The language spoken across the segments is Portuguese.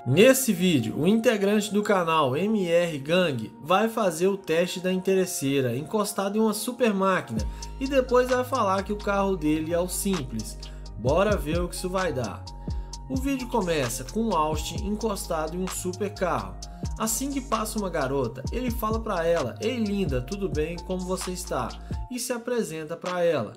Nesse vídeo, o integrante do canal MR Gang vai fazer o teste da interesseira encostado em uma super máquina e depois vai falar que o carro dele é o simples. Bora ver o que isso vai dar. O vídeo começa com o Austin encostado em um super carro. Assim que passa uma garota, ele fala para ela: "Ei linda, tudo bem? Como você está?" e se apresenta para ela.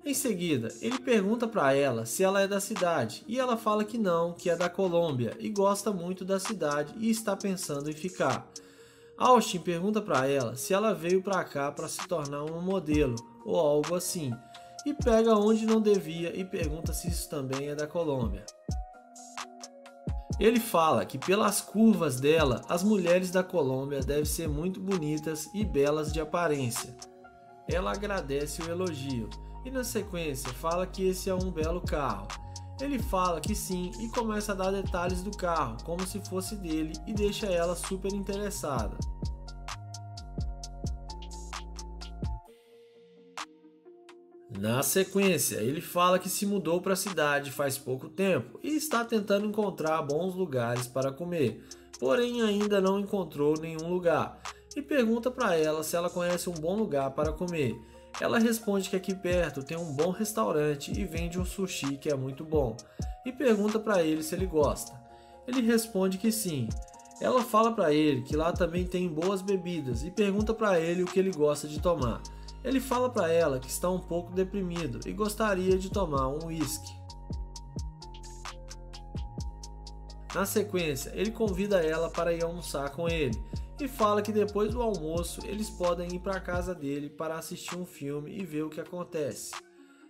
Em seguida, ele pergunta para ela se ela é da cidade e ela fala que não, que é da Colômbia e gosta muito da cidade e está pensando em ficar. Austin pergunta para ela se ela veio para cá para se tornar uma modelo ou algo assim e pega onde não devia e pergunta se isso também é da Colômbia. Ele fala que pelas curvas dela, as mulheres da Colômbia devem ser muito bonitas e belas de aparência. Ela agradece o elogio e na sequência fala que esse é um belo carro. Ele fala que sim e começa a dar detalhes do carro, como se fosse dele, e deixa ela super interessada. Na sequência, ele fala que se mudou para a cidade faz pouco tempo e está tentando encontrar bons lugares para comer, porém ainda não encontrou nenhum lugar, e pergunta para ela se ela conhece um bom lugar para comer. Ela responde que aqui perto tem um bom restaurante e vende um sushi que é muito bom, e pergunta para ele se ele gosta. Ele responde que sim. Ela fala para ele que lá também tem boas bebidas e pergunta para ele o que ele gosta de tomar. Ele fala para ela que está um pouco deprimido e gostaria de tomar um whisky. Na sequência, ele convida ela para ir almoçar com ele e fala que depois do almoço eles podem ir para a casa dele para assistir um filme e ver o que acontece.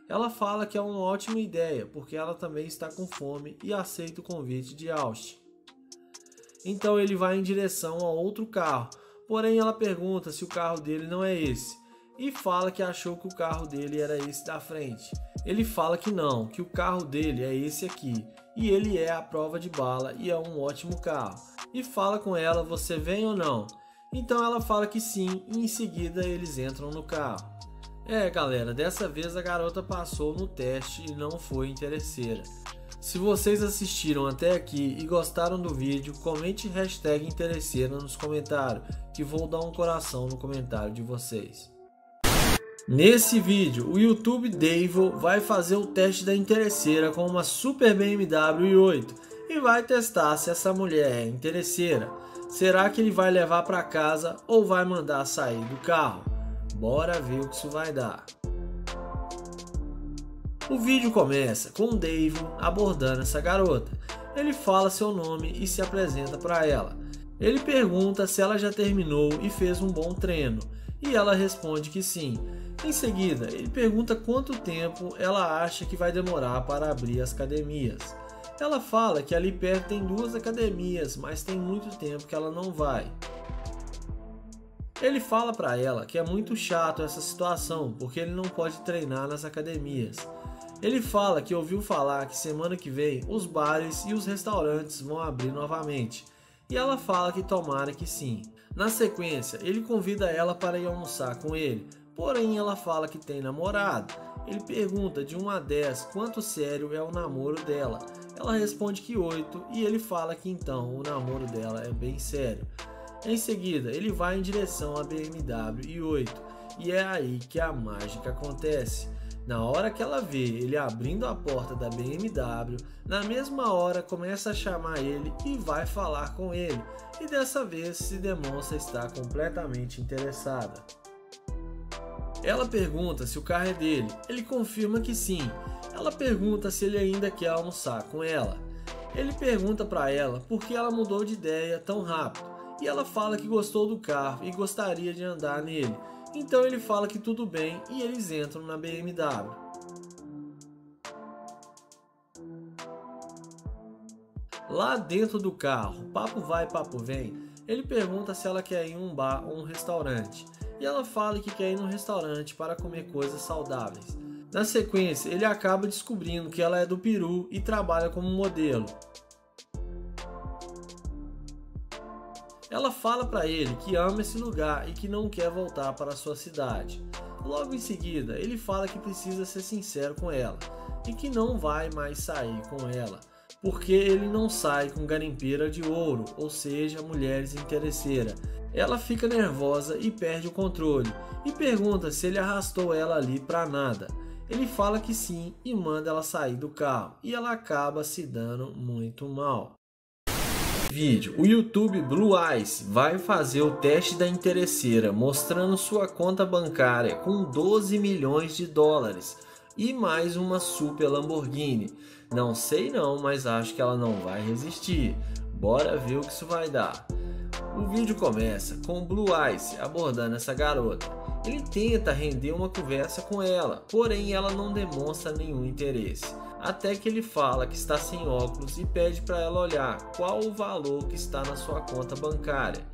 Ela fala que é uma ótima ideia porque ela também está com fome e aceita o convite de Austin. Então ele vai em direção a outro carro, porém ela pergunta se o carro dele não é esse e fala que achou que o carro dele era esse da frente. Ele fala que não, que o carro dele é esse aqui e ele é a prova de bala e é um ótimo carro. E fala com ela: "Você vem ou não?" Então ela fala que sim e em seguida eles entram no carro. Galera, dessa vez a garota passou no teste e não foi interesseira. Se vocês assistiram até aqui e gostaram do vídeo, comente hashtag interesseira nos comentários, que vou dar um coração no comentário de vocês. Nesse vídeo, o YouTube Devil vai fazer o teste da interesseira com uma Super BMW i8 e vai testar se essa mulher é interesseira. Será que ele vai levar para casa ou vai mandar sair do carro? Bora ver o que isso vai dar. O vídeo começa com o Devil abordando essa garota. Ele fala seu nome e se apresenta para ela. Ele pergunta se ela já terminou e fez um bom treino e ela responde que sim. Em seguida, ele pergunta quanto tempo ela acha que vai demorar para abrir as academias. Ela fala que ali perto tem 2 academias, mas tem muito tempo que ela não vai. Ele fala para ela que é muito chato essa situação, porque ele não pode treinar nas academias. Ele fala que ouviu falar que semana que vem os bares e os restaurantes vão abrir novamente. E ela fala que tomara que sim. Na sequência, ele convida ela para ir almoçar com ele. Porém, ela fala que tem namorado. Ele pergunta de 1 a 10 quanto sério é o namoro dela. Ela responde que 8 e ele fala que então o namoro dela é bem sério. Em seguida, ele vai em direção à BMW i8 e é aí que a mágica acontece. Na hora que ela vê ele abrindo a porta da BMW, na mesma hora começa a chamar ele e vai falar com ele. E dessa vez se demonstra estar completamente interessada. Ela pergunta se o carro é dele, ele confirma que sim. Ela pergunta se ele ainda quer almoçar com ela. Ele pergunta para ela por que ela mudou de ideia tão rápido e ela fala que gostou do carro e gostaria de andar nele. Então ele fala que tudo bem e eles entram na BMW. Lá dentro do carro, papo vai, papo vem, ele pergunta se ela quer ir em um bar ou um restaurante. E ela fala que quer ir num restaurante para comer coisas saudáveis. Na sequência, ele acaba descobrindo que ela é do Peru e trabalha como modelo. Ela fala para ele que ama esse lugar e que não quer voltar para sua cidade. Logo em seguida, ele fala que precisa ser sincero com ela e que não vai mais sair com ela, porque ele não sai com garimpeira de ouro, ou seja, mulheres interesseiras. Ela fica nervosa e perde o controle e pergunta se ele arrastou ela ali pra nada. Ele fala que sim e manda ela sair do carro e ela acaba se dando muito mal. Vídeo: o YouTube Blue Eyes vai fazer o teste da interesseira mostrando sua conta bancária com 12 milhões de dólares e mais uma super Lamborghini. Não sei não, mas acho que ela não vai resistir. Bora ver o que isso vai dar. O vídeo começa com Blue Eyes abordando essa garota. Ele tenta render uma conversa com ela, porém ela não demonstra nenhum interesse. Até que ele fala que está sem óculos e pede para ela olhar qual o valor que está na sua conta bancária.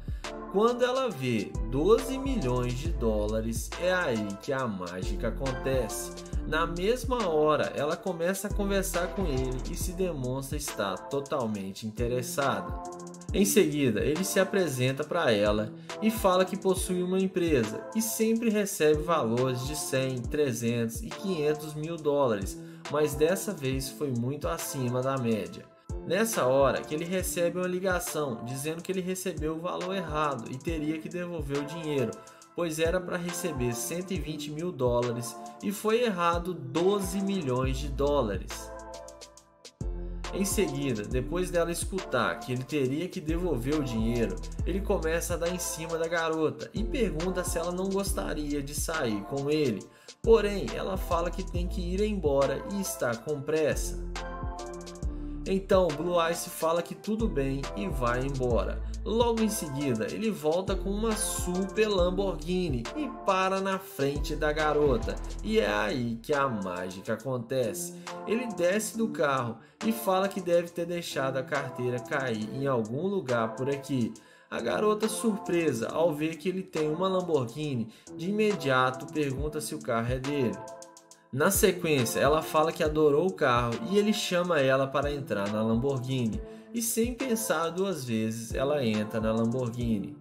Quando ela vê 12 milhões de dólares, é aí que a mágica acontece. Na mesma hora, ela começa a conversar com ele e se demonstra estar totalmente interessada. Em seguida, ele se apresenta para ela e fala que possui uma empresa e sempre recebe valores de 100, 300 e 500 mil dólares, mas dessa vez foi muito acima da média. Nessa hora que ele recebe uma ligação dizendo que ele recebeu o valor errado e teria que devolver o dinheiro, pois era para receber 120 mil dólares e foi errado 12 milhões de dólares. Em seguida, depois dela escutar que ele teria que devolver o dinheiro, ele começa a dar em cima da garota e pergunta se ela não gostaria de sair com ele. Porém, ela fala que tem que ir embora e está com pressa. Então, Blue Eyes fala que tudo bem e vai embora. Logo em seguida, ele volta com uma super Lamborghini e para na frente da garota. E é aí que a mágica acontece. Ele desce do carro e fala que deve ter deixado a carteira cair em algum lugar por aqui. A garota, surpresa ao ver que ele tem uma Lamborghini, de imediato pergunta se o carro é dele. Na sequência, ela fala que adorou o carro e ele chama ela para entrar na Lamborghini. E sem pensar duas vezes, ela entra na Lamborghini.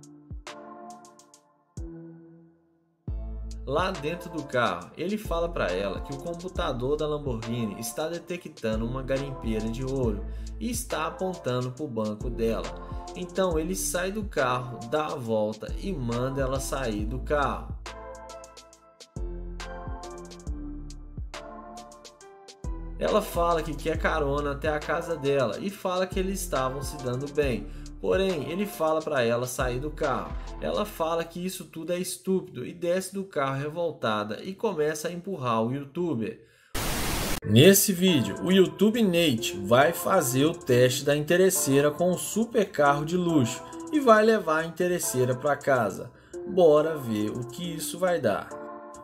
Lá dentro do carro, ele fala para ela que o computador da Lamborghini está detectando uma garimpeira de ouro e está apontando para o banco dela. Então ele sai do carro, dá a volta e manda ela sair do carro. Ela fala que quer carona até a casa dela e fala que eles estavam se dando bem. Porém, ele fala para ela sair do carro. Ela fala que isso tudo é estúpido e desce do carro revoltada e começa a empurrar o youtuber. Nesse vídeo, o YouTube Nate vai fazer o teste da interesseira com um super carro de luxo e vai levar a interesseira para casa. Bora ver o que isso vai dar.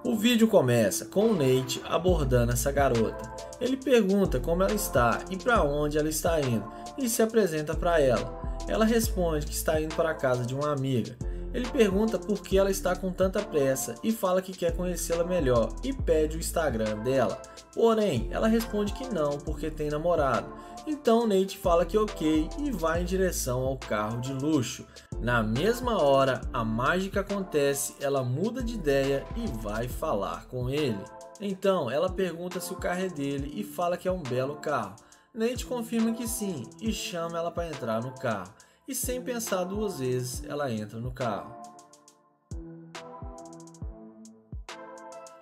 O vídeo começa com o Nate abordando essa garota. Ele pergunta como ela está e para onde ela está indo e se apresenta para ela. Ela responde que está indo para a casa de uma amiga. Ele pergunta por que ela está com tanta pressa e fala que quer conhecê-la melhor e pede o Instagram dela. Porém, ela responde que não porque tem namorado. Então Nate fala que ok e vai em direção ao carro de luxo. Na mesma hora, a mágica acontece, ela muda de ideia e vai falar com ele. Então, ela pergunta se o carro é dele e fala que é um belo carro. Nate confirma que sim e chama ela para entrar no carro. E sem pensar duas vezes, ela entra no carro.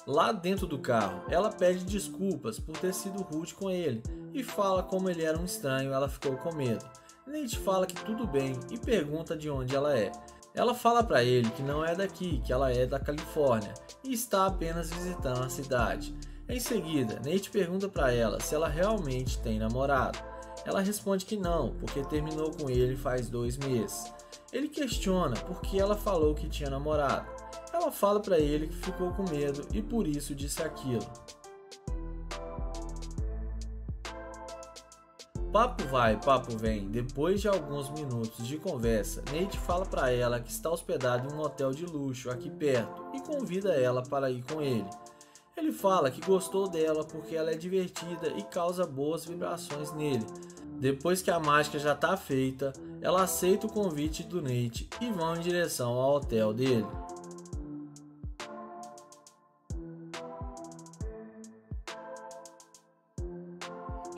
Lá dentro do carro, ela pede desculpas por ter sido rude com ele e fala como ele era um estranho, ela ficou com medo. Nate fala que tudo bem e pergunta de onde ela é. Ela fala para ele que não é daqui, que ela é da Califórnia e está apenas visitando a cidade. Em seguida, Nate pergunta para ela se ela realmente tem namorado. Ela responde que não, porque terminou com ele faz 2 meses. Ele questiona por que ela falou que tinha namorado. Ela fala para ele que ficou com medo e por isso disse aquilo. Papo vai, papo vem. Depois de alguns minutos de conversa, Nate fala para ela que está hospedado em um hotel de luxo aqui perto e convida ela para ir com ele. Ele fala que gostou dela porque ela é divertida e causa boas vibrações nele. Depois que a mágica já está feita, ela aceita o convite do Nate e vão em direção ao hotel dele.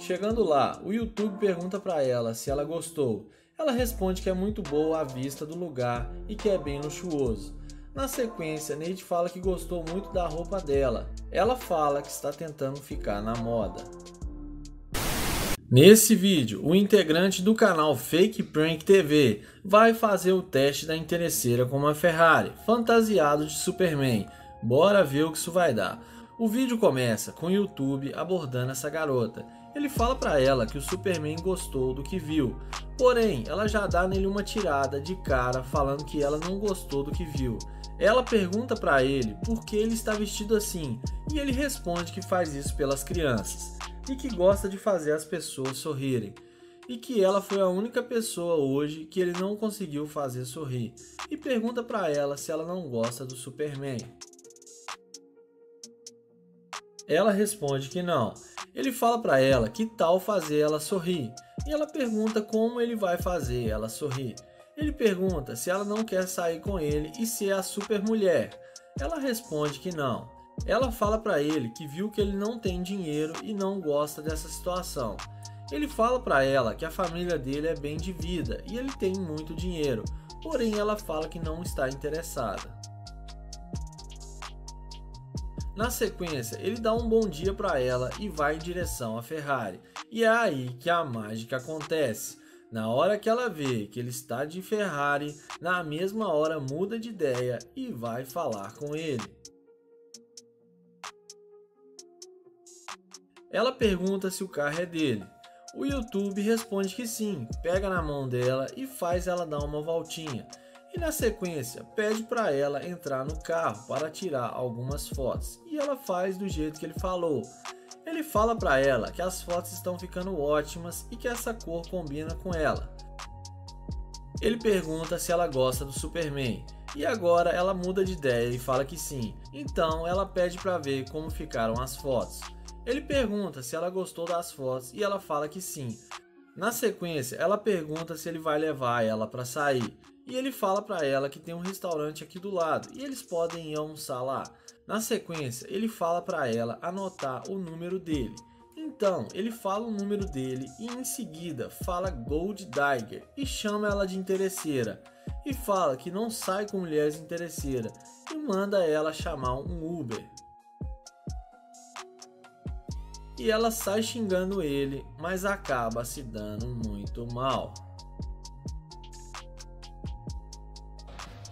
Chegando lá, o YouTube pergunta para ela se ela gostou. Ela responde que é muito boa a vista do lugar e que é bem luxuoso. Na sequência, Nate fala que gostou muito da roupa dela. Ela fala que está tentando ficar na moda. Nesse vídeo, o integrante do canal Fake Prank TV vai fazer o teste da interesseira com uma Ferrari, fantasiado de Superman. Bora ver o que isso vai dar. O vídeo começa com o YouTube abordando essa garota. Ele fala para ela que o Superman gostou do que viu, porém ela já dá nele uma tirada de cara falando que ela não gostou do que viu. Ela pergunta para ele por que ele está vestido assim e ele responde que faz isso pelas crianças e que gosta de fazer as pessoas sorrirem e que ela foi a única pessoa hoje que ele não conseguiu fazer sorrir e pergunta para ela se ela não gosta do Superman. Ela responde que não. Ele fala para ela que tal fazer ela sorrir e ela pergunta como ele vai fazer ela sorrir. Ele pergunta se ela não quer sair com ele e ser a super mulher. Ela responde que não. Ela fala para ele que viu que ele não tem dinheiro e não gosta dessa situação. Ele fala para ela que a família dele é bem de vida e ele tem muito dinheiro, porém ela fala que não está interessada. Na sequência, ele dá um bom dia para ela e vai em direção à Ferrari. E é aí que a mágica acontece. Na hora que ela vê que ele está de Ferrari, na mesma hora muda de ideia e vai falar com ele. Ela pergunta se o carro é dele. O YouTube responde que sim, pega na mão dela e faz ela dar uma voltinha. E na sequência, pede para ela entrar no carro para tirar algumas fotos. E ela faz do jeito que ele falou. Ele fala para ela que as fotos estão ficando ótimas e que essa cor combina com ela. Ele pergunta se ela gosta do Superman. E agora ela muda de ideia e fala que sim. Então ela pede para ver como ficaram as fotos. Ele pergunta se ela gostou das fotos e ela fala que sim. Na sequência, ela pergunta se ele vai levar ela para sair. E ele fala para ela que tem um restaurante aqui do lado e eles podem ir almoçar lá. Na sequência, ele fala para ela anotar o número dele. Então, ele fala o número dele e em seguida fala Gold Digger e chama ela de interesseira. E fala que não sai com mulheres interesseiras e manda ela chamar um Uber. E ela sai xingando ele, mas acaba se dando muito mal.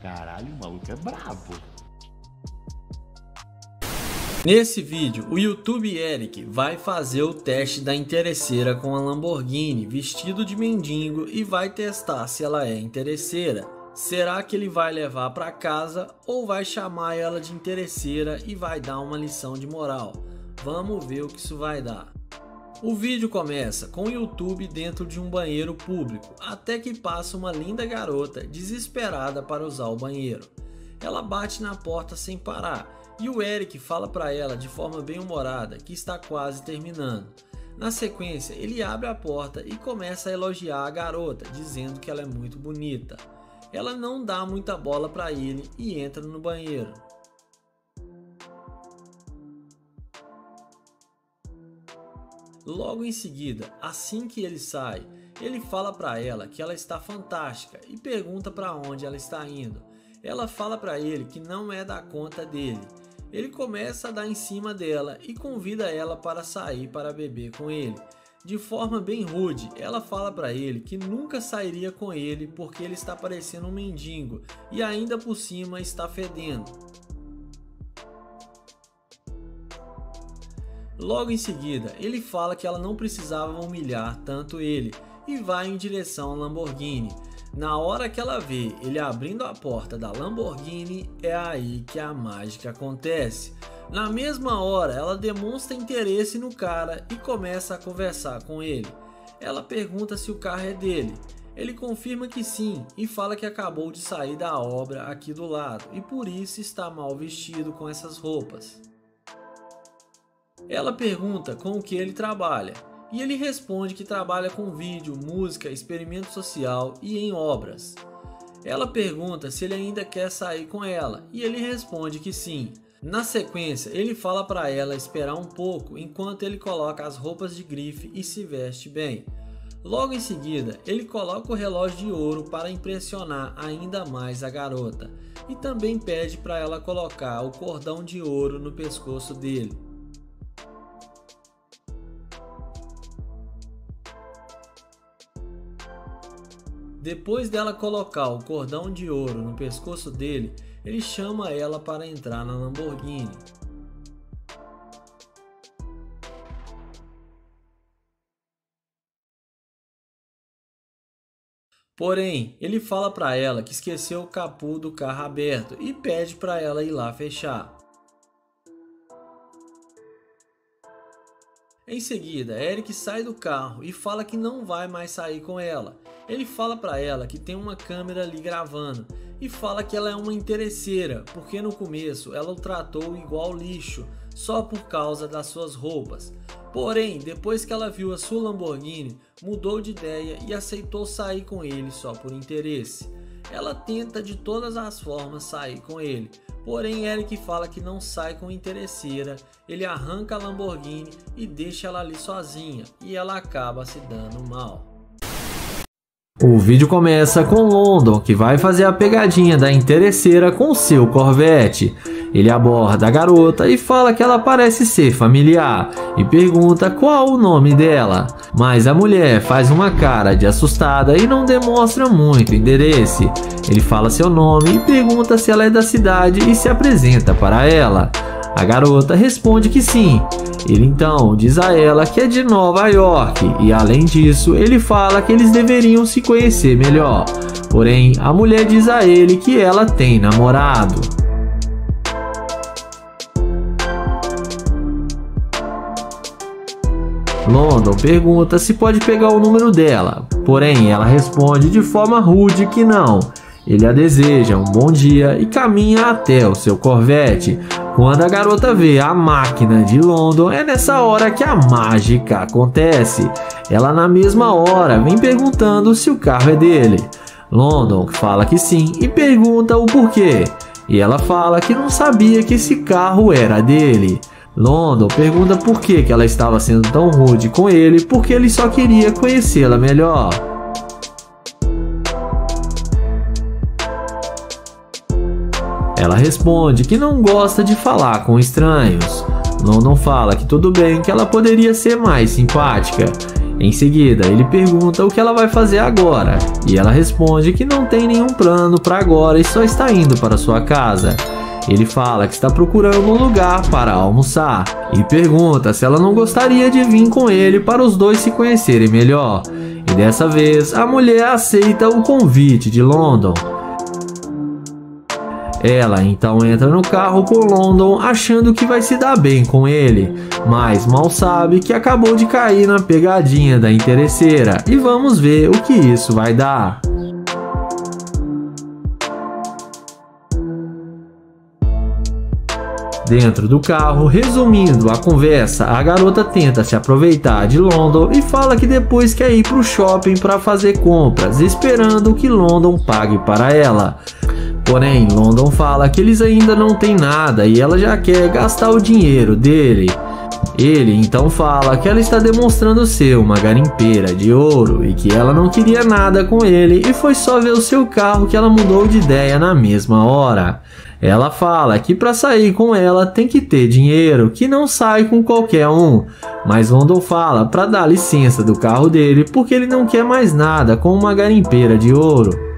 Caralho, o maluco é brabo. Nesse vídeo, o YouTube Eric vai fazer o teste da interesseira com a Lamborghini vestido de mendigo e vai testar se ela é interesseira. Será que ele vai levar para casa ou vai chamar ela de interesseira e vai dar uma lição de moral? Vamos ver o que isso vai dar. O vídeo começa com o YouTube dentro de um banheiro público, até que passa uma linda garota desesperada para usar o banheiro. Ela bate na porta sem parar e o Eric fala para ela de forma bem humorada que está quase terminando. Na sequência, ele abre a porta e começa a elogiar a garota, dizendo que ela é muito bonita. Ela não dá muita bola para ele e entra no banheiro. Logo em seguida, assim que ele sai, ele fala para ela que ela está fantástica e pergunta para onde ela está indo. Ela fala para ele que não é da conta dele. Ele começa a dar em cima dela e convida ela para sair para beber com ele. De forma bem rude, ela fala para ele que nunca sairia com ele porque ele está parecendo um mendigo e ainda por cima está fedendo. Logo em seguida, ele fala que ela não precisava humilhar tanto ele e vai em direção à Lamborghini. Na hora que ela vê ele abrindo a porta da Lamborghini, é aí que a mágica acontece. Na mesma hora, ela demonstra interesse no cara e começa a conversar com ele. Ela pergunta se o carro é dele. Ele confirma que sim e fala que acabou de sair da obra aqui do lado e por isso está mal vestido com essas roupas. Ela pergunta com o que ele trabalha e ele responde que trabalha com vídeo, música, experimento social e em obras. Ela pergunta se ele ainda quer sair com ela e ele responde que sim. Na sequência, ele fala para ela esperar um pouco enquanto ele coloca as roupas de grife e se veste bem. Logo em seguida, ele coloca o relógio de ouro para impressionar ainda mais a garota e também pede para ela colocar o cordão de ouro no pescoço dele. Depois dela colocar o cordão de ouro no pescoço dele, ele chama ela para entrar na Lamborghini. Porém, ele fala para ela que esqueceu o capô do carro aberto e pede para ela ir lá fechar. Em seguida, Eric sai do carro e fala que não vai mais sair com ela. Ele fala para ela que tem uma câmera ali gravando e fala que ela é uma interesseira, porque no começo ela o tratou igual lixo, só por causa das suas roupas. Porém, depois que ela viu a sua Lamborghini, mudou de ideia e aceitou sair com ele só por interesse. Ela tenta de todas as formas sair com ele, porém Eric fala que não sai com interesseira, ele arranca a Lamborghini e deixa ela ali sozinha e ela acaba se dando mal. O vídeo começa com London, que vai fazer a pegadinha da interesseira com seu Corvette. Ele aborda a garota e fala que ela parece ser familiar e pergunta qual o nome dela. Mas a mulher faz uma cara de assustada e não demonstra muito interesse. Ele fala seu nome e pergunta se ela é da cidade e se apresenta para ela. A garota responde que sim. Ele então diz a ela que é de Nova York e além disso ele fala que eles deveriam se conhecer melhor. Porém, a mulher diz a ele que ela tem namorado. London pergunta se pode pegar o número dela, porém ela responde de forma rude que não. Ele a deseja um bom dia e caminha até o seu Corvette. Quando a garota vê a máquina de London, é nessa hora que a mágica acontece. Ela na mesma hora vem perguntando se o carro é dele. London fala que sim e pergunta o porquê. E ela fala que não sabia que esse carro era dele. London pergunta por que ela estava sendo tão rude com ele, porque ele só queria conhecê-la melhor. Ela responde que não gosta de falar com estranhos. London fala que tudo bem, que ela poderia ser mais simpática. Em seguida, ele pergunta o que ela vai fazer agora, e ela responde que não tem nenhum plano para agora e só está indo para sua casa. Ele fala que está procurando um lugar para almoçar e pergunta se ela não gostaria de vir com ele para os dois se conhecerem melhor. E dessa vez, a mulher aceita o convite de London. Ela então entra no carro com London achando que vai se dar bem com ele, mas mal sabe que acabou de cair na pegadinha da interesseira e vamos ver o que isso vai dar. Dentro do carro, resumindo a conversa, a garota tenta se aproveitar de London e fala que depois quer ir para o shopping para fazer compras, esperando que London pague para ela. Porém, London fala que eles ainda não têm nada e ela já quer gastar o dinheiro dele. Ele então fala que ela está demonstrando ser uma garimpeira de ouro e que ela não queria nada com ele e foi só ver o seu carro que ela mudou de ideia na mesma hora. Ela fala que para sair com ela tem que ter dinheiro, que não sai com qualquer um. Mas London fala para dar licença do carro dele porque ele não quer mais nada com uma garimpeira de ouro.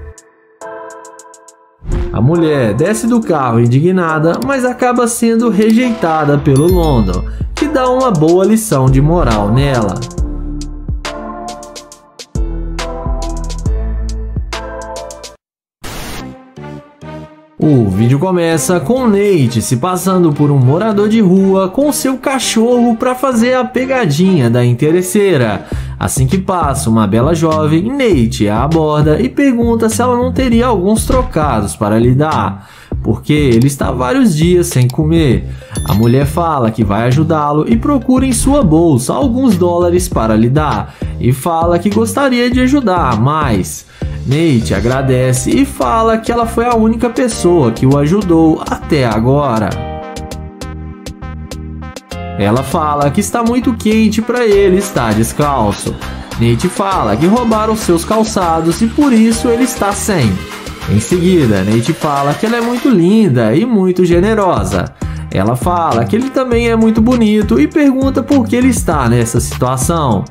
A mulher desce do carro indignada, mas acaba sendo rejeitada pelo London, que dá uma boa lição de moral nela. O vídeo começa com Nate se passando por um morador de rua com seu cachorro para fazer a pegadinha da interesseira. Assim que passa uma bela jovem, Nate a aborda e pergunta se ela não teria alguns trocados para lhe dar, porque ele está vários dias sem comer. A mulher fala que vai ajudá-lo e procura em sua bolsa alguns dólares para lhe dar, e fala que gostaria de ajudar mais. Nate agradece e fala que ela foi a única pessoa que o ajudou até agora. Ela fala que está muito quente para ele estar descalço. Nate fala que roubaram seus calçados e por isso ele está sem. Em seguida, Nate fala que ela é muito linda e muito generosa. Ela fala que ele também é muito bonito e pergunta por que ele está nessa situação.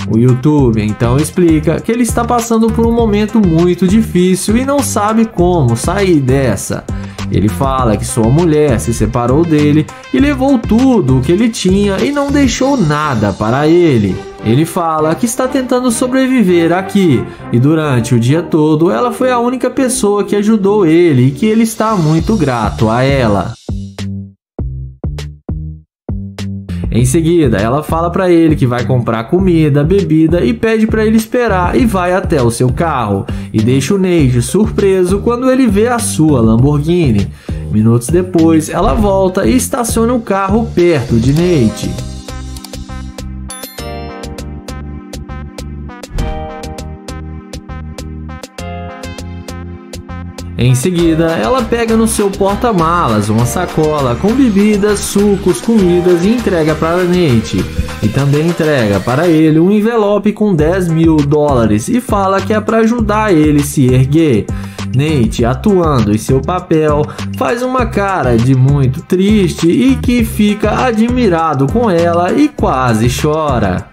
O YouTube então explica que ele está passando por um momento muito difícil e não sabe como sair dessa. Ele fala que sua mulher se separou dele e levou tudo o que ele tinha e não deixou nada para ele. Ele fala que está tentando sobreviver aqui e durante o dia todo ela foi a única pessoa que ajudou ele e que ele está muito grato a ela. Em seguida, ela fala para ele que vai comprar comida, bebida e pede para ele esperar e vai até o seu carro e deixa o Nate surpreso quando ele vê a sua Lamborghini. Minutos depois, ela volta e estaciona o carro perto de Nate. Em seguida, ela pega no seu porta-malas uma sacola com bebidas, sucos, comidas e entrega para Nate. E também entrega para ele um envelope com $10.000 e fala que é para ajudar ele se erguer. Nate, atuando em seu papel, faz uma cara de muito triste e que fica admirado com ela e quase chora.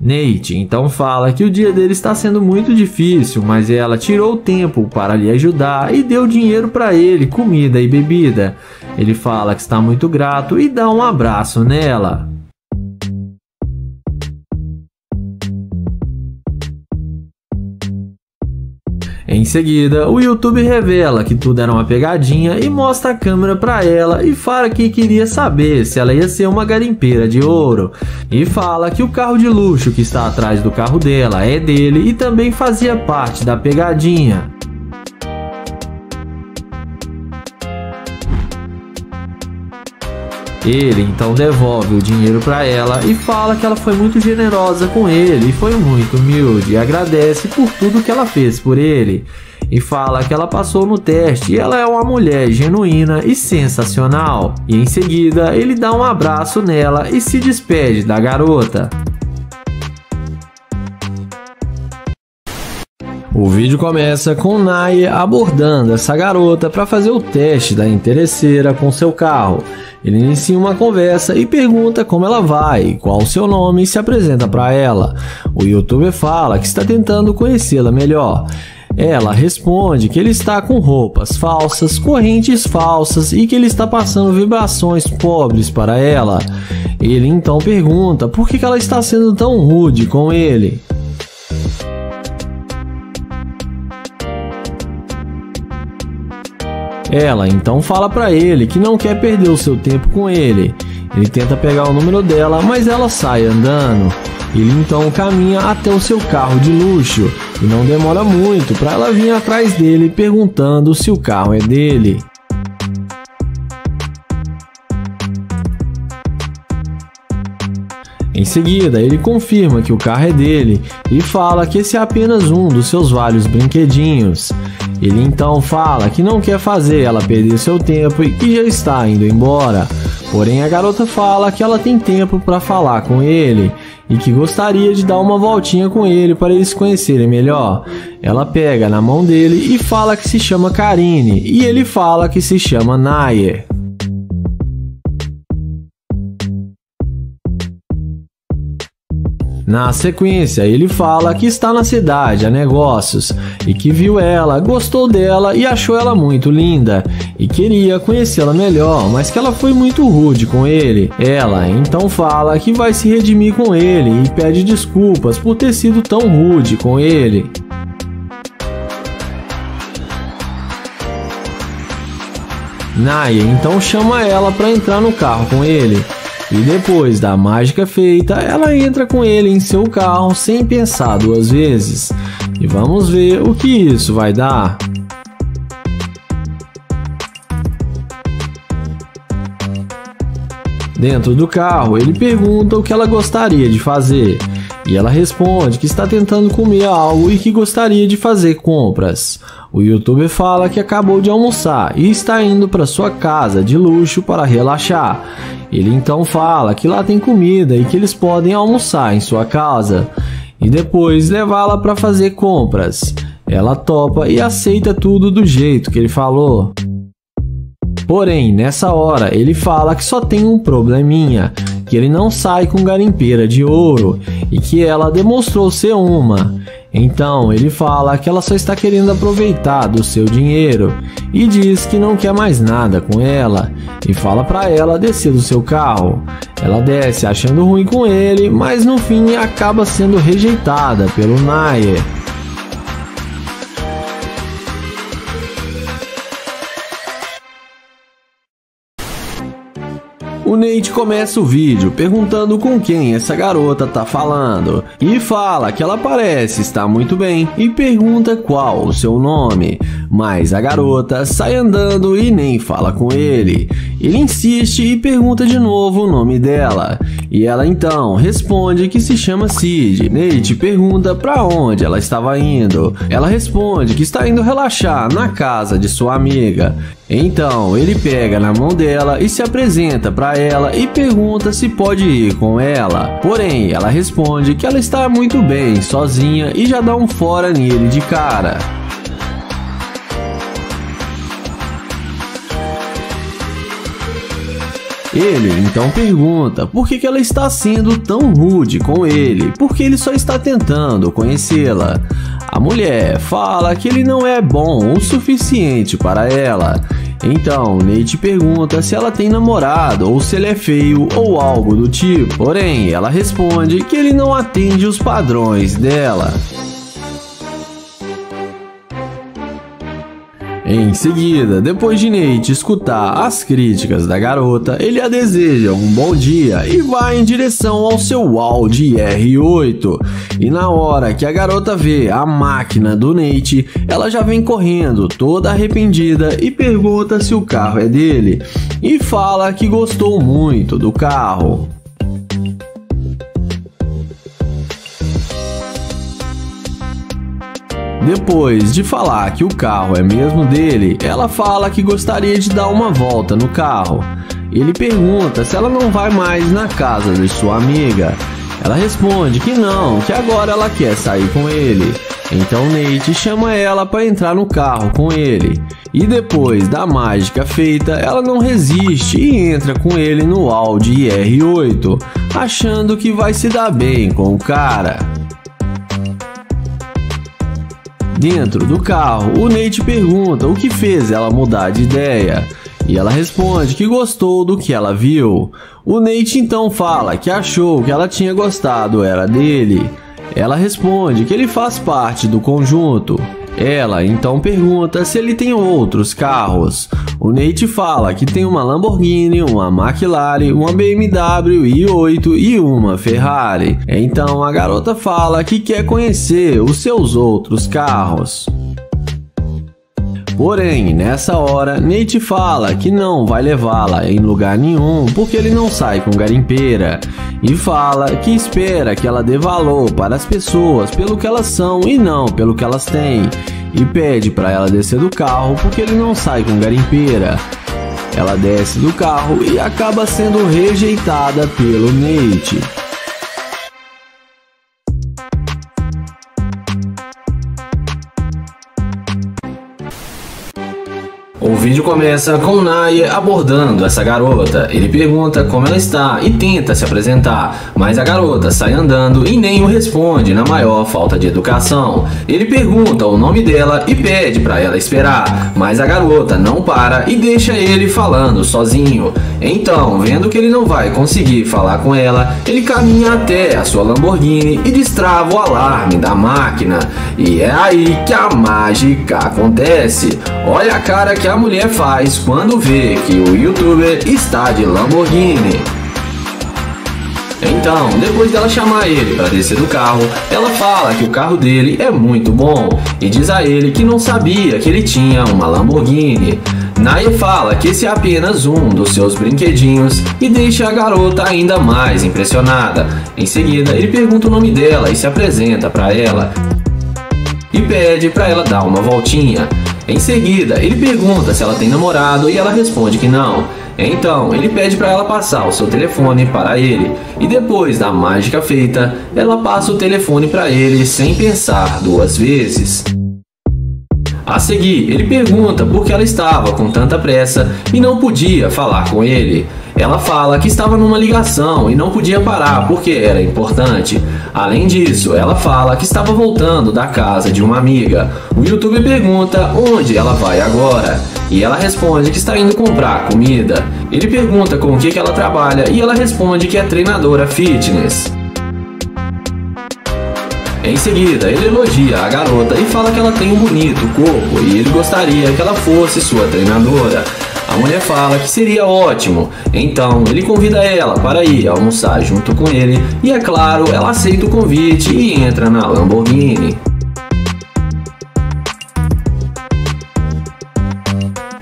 Nate então fala que o dia dele está sendo muito difícil, mas ela tirou o tempo para lhe ajudar e deu dinheiro para ele, comida e bebida. Ele fala que está muito grato e dá um abraço nela. Em seguida, o YouTube revela que tudo era uma pegadinha e mostra a câmera para ela e fala que queria saber se ela ia ser uma garimpeira de ouro. E fala que o carro de luxo que está atrás do carro dela é dele e também fazia parte da pegadinha. Ele então devolve o dinheiro para ela e fala que ela foi muito generosa com ele e foi muito humilde e agradece por tudo que ela fez por ele. E fala que ela passou no teste e ela é uma mulher genuína e sensacional. E em seguida ele dá um abraço nela e se despede da garota. O vídeo começa com Naye abordando essa garota para fazer o teste da interesseira com seu carro. Ele inicia uma conversa e pergunta como ela vai, qual o seu nome e se apresenta para ela. O youtuber fala que está tentando conhecê-la melhor. Ela responde que ele está com roupas falsas, correntes falsas e que ele está passando vibrações pobres para ela. Ele então pergunta por que ela está sendo tão rude com ele. Ela então fala para ele que não quer perder o seu tempo com ele. Ele tenta pegar o número dela, mas ela sai andando. Ele então caminha até o seu carro de luxo e não demora muito para ela vir atrás dele perguntando se o carro é dele. Em seguida, ele confirma que o carro é dele e fala que esse é apenas um dos seus vários brinquedinhos. Ele então fala que não quer fazer ela perder seu tempo e que já está indo embora. Porém, a garota fala que ela tem tempo para falar com ele e que gostaria de dar uma voltinha com ele para eles se conhecerem melhor. Ela pega na mão dele e fala que se chama Karine e ele fala que se chama Naye. Na sequência, ele fala que está na cidade a negócios e que viu ela, gostou dela e achou ela muito linda e queria conhecê-la melhor, mas que ela foi muito rude com ele. Ela então fala que vai se redimir com ele e pede desculpas por ter sido tão rude com ele. Naye então chama ela para entrar no carro com ele. E depois da mágica feita, ela entra com ele em seu carro sem pensar duas vezes. E vamos ver o que isso vai dar. Dentro do carro, ele pergunta o que ela gostaria de fazer. E ela responde que está tentando comer algo e que gostaria de fazer compras. O youtuber fala que acabou de almoçar e está indo para sua casa de luxo para relaxar. Ele então fala que lá tem comida e que eles podem almoçar em sua casa e depois levá-la para fazer compras. Ela topa e aceita tudo do jeito que ele falou. Porém, nessa hora, ele fala que só tem um probleminha, que ele não sai com garimpeira de ouro e que ela demonstrou ser uma. Então, ele fala que ela só está querendo aproveitar do seu dinheiro e diz que não quer mais nada com ela e fala para ela descer do seu carro. Ela desce achando ruim com ele, mas no fim acaba sendo rejeitada pelo Nair. O Nate começa o vídeo perguntando com quem essa garota tá falando e fala que ela parece estar muito bem e pergunta qual o seu nome, mas a garota sai andando e nem fala com ele. Ele insiste e pergunta de novo o nome dela e ela então responde que se chama Cid. Nate pergunta para onde ela estava indo. Ela responde que está indo relaxar na casa de sua amiga. Então ele pega na mão dela e se apresenta para ela e pergunta se pode ir com ela. Porém, ela responde que ela está muito bem sozinha e já dá um fora nele de cara. Ele então pergunta por que ela está sendo tão rude com ele, porque ele só está tentando conhecê-la. A mulher fala que ele não é bom o suficiente para ela. Então Nate pergunta se ela tem namorado ou se ele é feio ou algo do tipo. Porém, ela responde que ele não atende os padrões dela. Em seguida, depois de Nate escutar as críticas da garota, ele a deseja um bom dia e vai em direção ao seu Audi R8. E na hora que a garota vê a máquina do Nate, ela já vem correndo toda arrependida e pergunta se o carro é dele e fala que gostou muito do carro. Depois de falar que o carro é mesmo dele, ela fala que gostaria de dar uma volta no carro. Ele pergunta se ela não vai mais na casa de sua amiga. Ela responde que não, que agora ela quer sair com ele. Então Nate chama ela para entrar no carro com ele. E depois da mágica feita, ela não resiste e entra com ele no Audi R8, achando que vai se dar bem com o cara. Dentro do carro, o Nate pergunta o que fez ela mudar de ideia. E ela responde que gostou do que ela viu. O Nate então fala que achou que ela tinha gostado era dele. Ela responde que ele faz parte do conjunto. Ela então pergunta se ele tem outros carros. O Nate fala que tem uma Lamborghini, uma McLaren, uma BMW i8 e uma Ferrari. Então a garota fala que quer conhecer os seus outros carros. Porém, nessa hora, Nate fala que não vai levá-la em lugar nenhum porque ele não sai com garimpeira. E fala que espera que ela dê valor para as pessoas pelo que elas são e não pelo que elas têm. E pede para ela descer do carro porque ele não sai com garimpeira. Ela desce do carro e acaba sendo rejeitada pelo Nate. O vídeo começa com Nair abordando essa garota. Ele pergunta como ela está e tenta se apresentar, mas a garota sai andando e nem o responde na maior falta de educação. Ele pergunta o nome dela e pede para ela esperar, mas a garota não para e deixa ele falando sozinho. Então, vendo que ele não vai conseguir falar com ela, ele caminha até a sua Lamborghini e destrava o alarme da máquina. E é aí que a mágica acontece. Olha a cara que a mulher faz quando vê que o youtuber está de Lamborghini. Então, depois dela chamar ele para descer do carro, ela fala que o carro dele é muito bom e diz a ele que não sabia que ele tinha uma Lamborghini. Nair fala que esse é apenas um dos seus brinquedinhos e deixa a garota ainda mais impressionada. Em seguida, ele pergunta o nome dela e se apresenta para ela e pede para ela dar uma voltinha. Em seguida, ele pergunta se ela tem namorado e ela responde que não. Então, ele pede para ela passar o seu telefone para ele. E depois da mágica feita, ela passa o telefone para ele sem pensar duas vezes. A seguir, ele pergunta por que ela estava com tanta pressa e não podia falar com ele. Ela fala que estava numa ligação e não podia parar porque era importante. Além disso, ela fala que estava voltando da casa de uma amiga. O youtuber pergunta onde ela vai agora e ela responde que está indo comprar comida. Ele pergunta com o que ela trabalha e ela responde que é treinadora fitness. Em seguida, ele elogia a garota e fala que ela tem um bonito corpo e ele gostaria que ela fosse sua treinadora. A mulher fala que seria ótimo, então ele convida ela para ir almoçar junto com ele e, é claro, ela aceita o convite e entra na Lamborghini.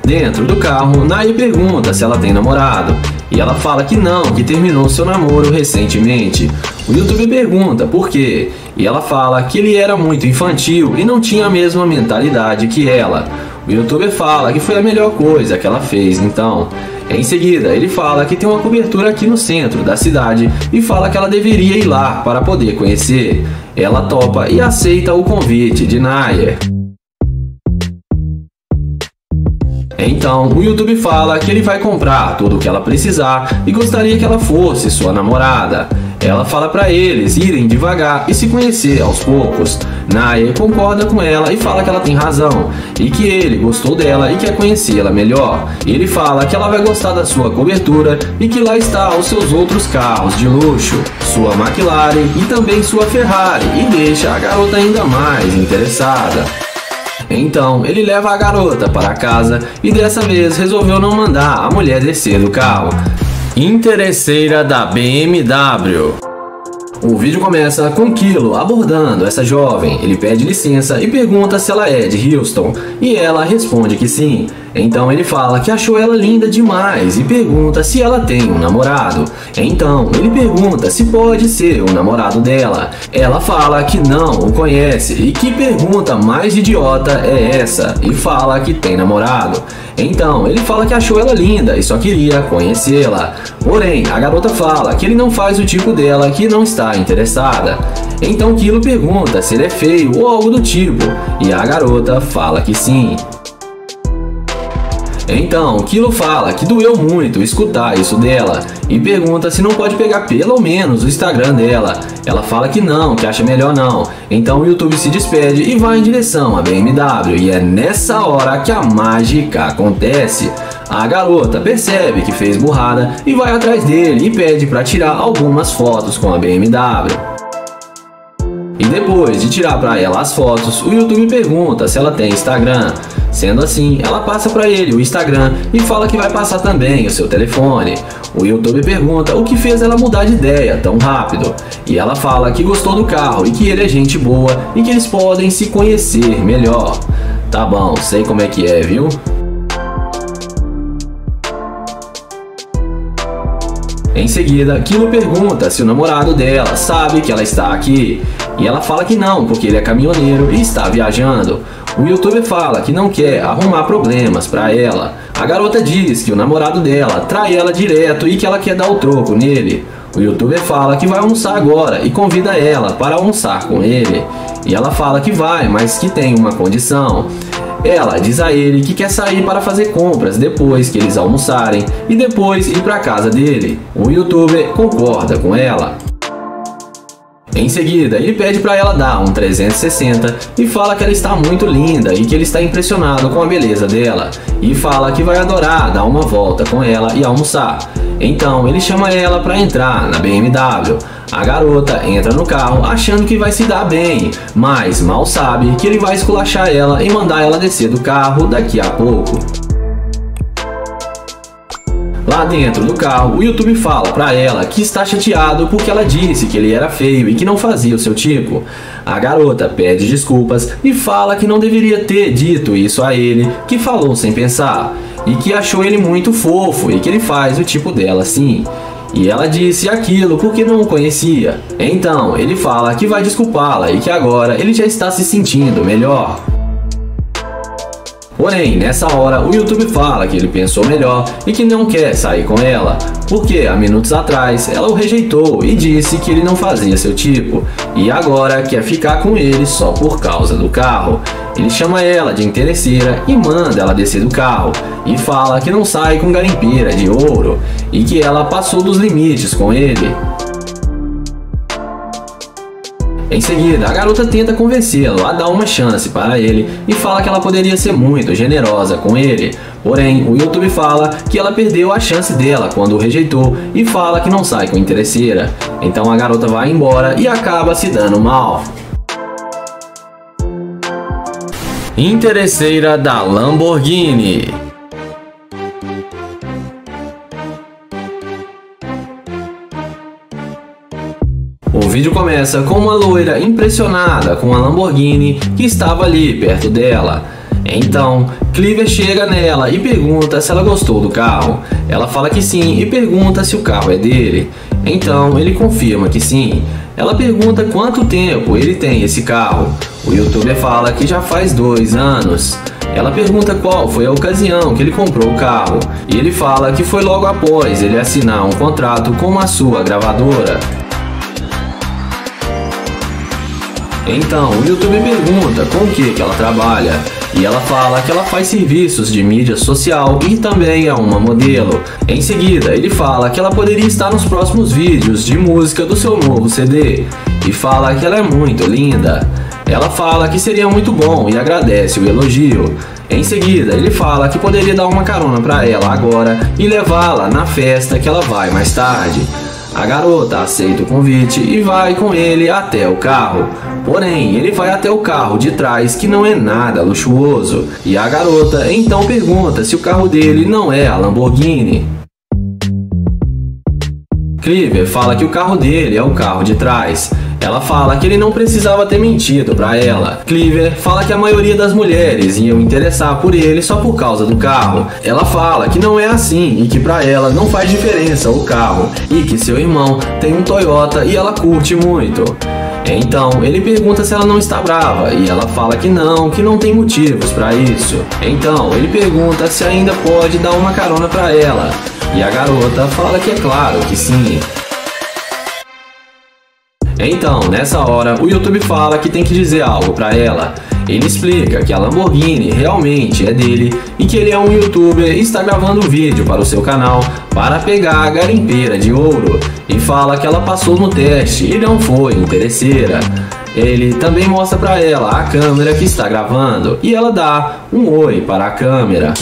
Dentro do carro, Naya pergunta se ela tem namorado e ela fala que não, que terminou seu namoro recentemente. O youtuber pergunta por quê e ela fala que ele era muito infantil e não tinha a mesma mentalidade que ela. O youtuber fala que foi a melhor coisa que ela fez então. Em seguida, ele fala que tem uma cobertura aqui no centro da cidade e fala que ela deveria ir lá para poder conhecer. Ela topa e aceita o convite de Naya. Então, o youtuber fala que ele vai comprar tudo o que ela precisar e gostaria que ela fosse sua namorada. Ela fala para eles irem devagar e se conhecer aos poucos. Naya concorda com ela e fala que ela tem razão e que ele gostou dela e quer conhecê-la melhor. Ele fala que ela vai gostar da sua cobertura e que lá está os seus outros carros de luxo, sua McLaren e também sua Ferrari, e deixa a garota ainda mais interessada. Então, ele leva a garota para casa e dessa vez resolveu não mandar a mulher descer do carro. Interesseira da BMW. O vídeo começa com Kilo abordando essa jovem. Ele pede licença e pergunta se ela é de Houston e ela responde que sim. Então ele fala que achou ela linda demais e pergunta se ela tem um namorado. Então ele pergunta se pode ser o namorado dela. Ela fala que não o conhece e que pergunta mais idiota é essa e fala que tem namorado. Então ele fala que achou ela linda e só queria conhecê-la. Porém, a garota fala que ele não faz o tipo dela, que não está interessada. Então Kilo pergunta se ele é feio ou algo do tipo e a garota fala que sim. Então, Kilo fala que doeu muito escutar isso dela e pergunta se não pode pegar pelo menos o Instagram dela. Ela fala que não, que acha melhor não. Então o YouTube se despede e vai em direção à BMW e é nessa hora que a mágica acontece. A garota percebe que fez burrada e vai atrás dele e pede para tirar algumas fotos com a BMW. E depois de tirar para ela as fotos, o YouTube pergunta se ela tem Instagram. Sendo assim, ela passa para ele o Instagram e fala que vai passar também o seu telefone. O YouTube pergunta o que fez ela mudar de ideia tão rápido. E ela fala que gostou do carro e que ele é gente boa e que eles podem se conhecer melhor. Tá bom, sei como é que é, viu? Em seguida, Kilo pergunta se o namorado dela sabe que ela está aqui. E ela fala que não, porque ele é caminhoneiro e está viajando. O youtuber fala que não quer arrumar problemas para ela. A garota diz que o namorado dela trai ela direto e que ela quer dar o troco nele. O youtuber fala que vai almoçar agora e convida ela para almoçar com ele. E ela fala que vai, mas que tem uma condição. Ela diz a ele que quer sair para fazer compras depois que eles almoçarem e depois ir para casa dele. O youtuber concorda com ela. Em seguida, ele pede para ela dar um 360 e fala que ela está muito linda e que ele está impressionado com a beleza dela. E fala que vai adorar dar uma volta com ela e almoçar. Então ele chama ela para entrar na BMW. A garota entra no carro achando que vai se dar bem, mas mal sabe que ele vai esculachar ela e mandar ela descer do carro daqui a pouco. Lá dentro do carro, o YouTube fala pra ela que está chateado porque ela disse que ele era feio e que não fazia o seu tipo. A garota pede desculpas e fala que não deveria ter dito isso a ele, que falou sem pensar, e que achou ele muito fofo e que ele faz o tipo dela sim. E ela disse aquilo porque não o conhecia. Então ele fala que vai desculpá-la e que agora ele já está se sentindo melhor. Porém, nessa hora, o YouTube fala que ele pensou melhor e que não quer sair com ela, porque há minutos atrás ela o rejeitou e disse que ele não fazia seu tipo, e agora quer ficar com ele só por causa do carro. Ele chama ela de interesseira e manda ela descer do carro, e fala que não sai com garimpeira de ouro, e que ela passou dos limites com ele. Em seguida, a garota tenta convencê-lo a dar uma chance para ele e fala que ela poderia ser muito generosa com ele. Porém, o YouTube fala que ela perdeu a chance dela quando o rejeitou e fala que não sai com interesseira. Então a garota vai embora e acaba se dando mal. Interesseira da Lamborghini. O vídeo começa com uma loira impressionada com a Lamborghini que estava ali perto dela. Então, Cleaver chega nela e pergunta se ela gostou do carro. Ela fala que sim e pergunta se o carro é dele. Então, ele confirma que sim. Ela pergunta quanto tempo ele tem esse carro. O YouTuber fala que já faz 2 anos. Ela pergunta qual foi a ocasião que ele comprou o carro. E ele fala que foi logo após ele assinar um contrato com a sua gravadora. Então, o YouTube pergunta com o que ela trabalha, e ela fala que ela faz serviços de mídia social e também é uma modelo. Em seguida, ele fala que ela poderia estar nos próximos vídeos de música do seu novo CD, e fala que ela é muito linda. Ela fala que seria muito bom e agradece o elogio. Em seguida, ele fala que poderia dar uma carona para ela agora e levá-la na festa que ela vai mais tarde. A garota aceita o convite e vai com ele até o carro. Porém, ele vai até o carro de trás, que não é nada luxuoso. E a garota então pergunta se o carro dele não é a Lamborghini. Cleaver fala que o carro dele é o carro de trás. Ela fala que ele não precisava ter mentido para ela. Cleaver fala que a maioria das mulheres iam interessar por ele só por causa do carro. Ela fala que não é assim e que para ela não faz diferença o carro e que seu irmão tem um Toyota e ela curte muito. Então, ele pergunta se ela não está brava e ela fala que não tem motivos para isso. Então, ele pergunta se ainda pode dar uma carona para ela e a garota fala que é claro que sim. Então, nessa hora, o YouTube fala que tem que dizer algo para ela. Ele explica que a Lamborghini realmente é dele e que ele é um YouTuber e está gravando um vídeo para o seu canal para pegar a garimpeira de ouro, e fala que ela passou no teste e não foi interesseira. Ele também mostra para ela a câmera que está gravando e ela dá um oi para a câmera.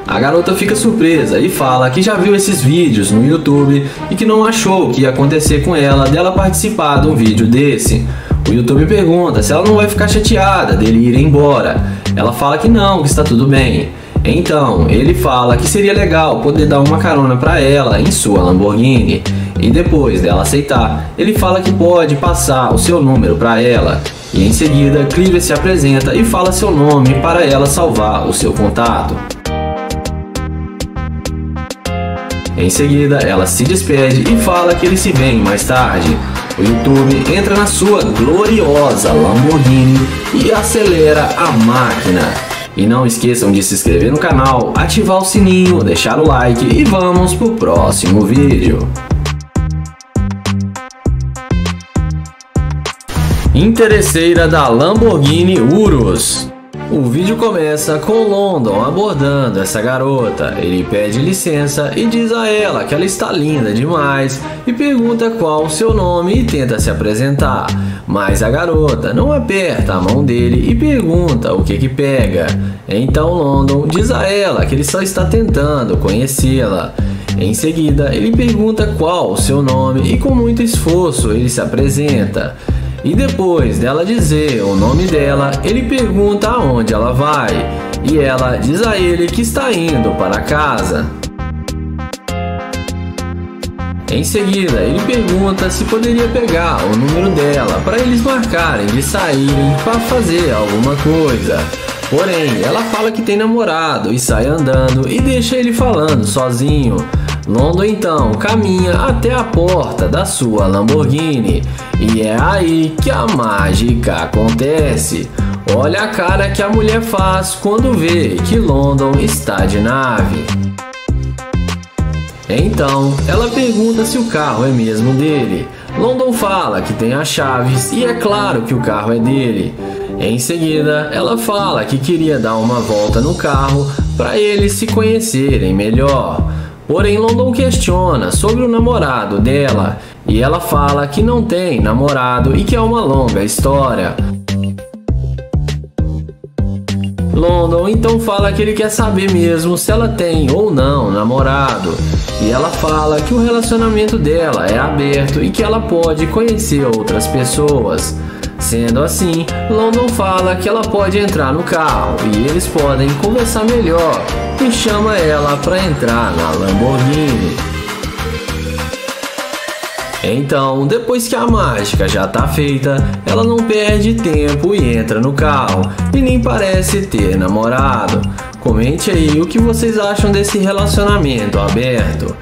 A garota fica surpresa e fala que já viu esses vídeos no YouTube e que não achou o que ia acontecer com ela dela participar de um vídeo desse. O YouTube pergunta se ela não vai ficar chateada dele ir embora. Ela fala que não, que está tudo bem. Então, ele fala que seria legal poder dar uma carona para ela em sua Lamborghini. E depois dela aceitar, ele fala que pode passar o seu número para ela. E em seguida, Cleaver se apresenta e fala seu nome para ela salvar o seu contato. Em seguida, ela se despede e fala que eles se veem mais tarde. O YouTube entra na sua gloriosa Lamborghini e acelera a máquina. E não esqueçam de se inscrever no canal, ativar o sininho, deixar o like e vamos pro próximo vídeo. Interesseira da Lamborghini Urus. O vídeo começa com London abordando essa garota. Ele pede licença e diz a ela que ela está linda demais e pergunta qual o seu nome e tenta se apresentar. Mas a garota não aperta a mão dele e pergunta o que pega. Então London diz a ela que ele só está tentando conhecê-la. Em seguida, ele pergunta qual o seu nome e com muito esforço ele se apresenta. E depois dela dizer o nome dela, ele pergunta aonde ela vai, e ela diz a ele que está indo para casa. Em seguida, ele pergunta se poderia pegar o número dela para eles marcarem de saírem para fazer alguma coisa. Porém, ela fala que tem namorado e sai andando e deixa ele falando sozinho. London então caminha até a porta da sua Lamborghini e é aí que a mágica acontece. Olha a cara que a mulher faz quando vê que London está de nave. Então, ela pergunta se o carro é mesmo dele. London fala que tem as chaves e é claro que o carro é dele. Em seguida, ela fala que queria dar uma volta no carro para eles se conhecerem melhor. Porém, London questiona sobre o namorado dela e ela fala que não tem namorado e que é uma longa história. London então fala que ele quer saber mesmo se ela tem ou não namorado. E ela fala que o relacionamento dela é aberto e que ela pode conhecer outras pessoas. Sendo assim, London fala que ela pode entrar no carro e eles podem conversar melhor e chama ela para entrar na Lamborghini. Então, depois que a mágica já tá feita, ela não perde tempo e entra no carro e nem parece ter namorado. Comente aí o que vocês acham desse relacionamento aberto.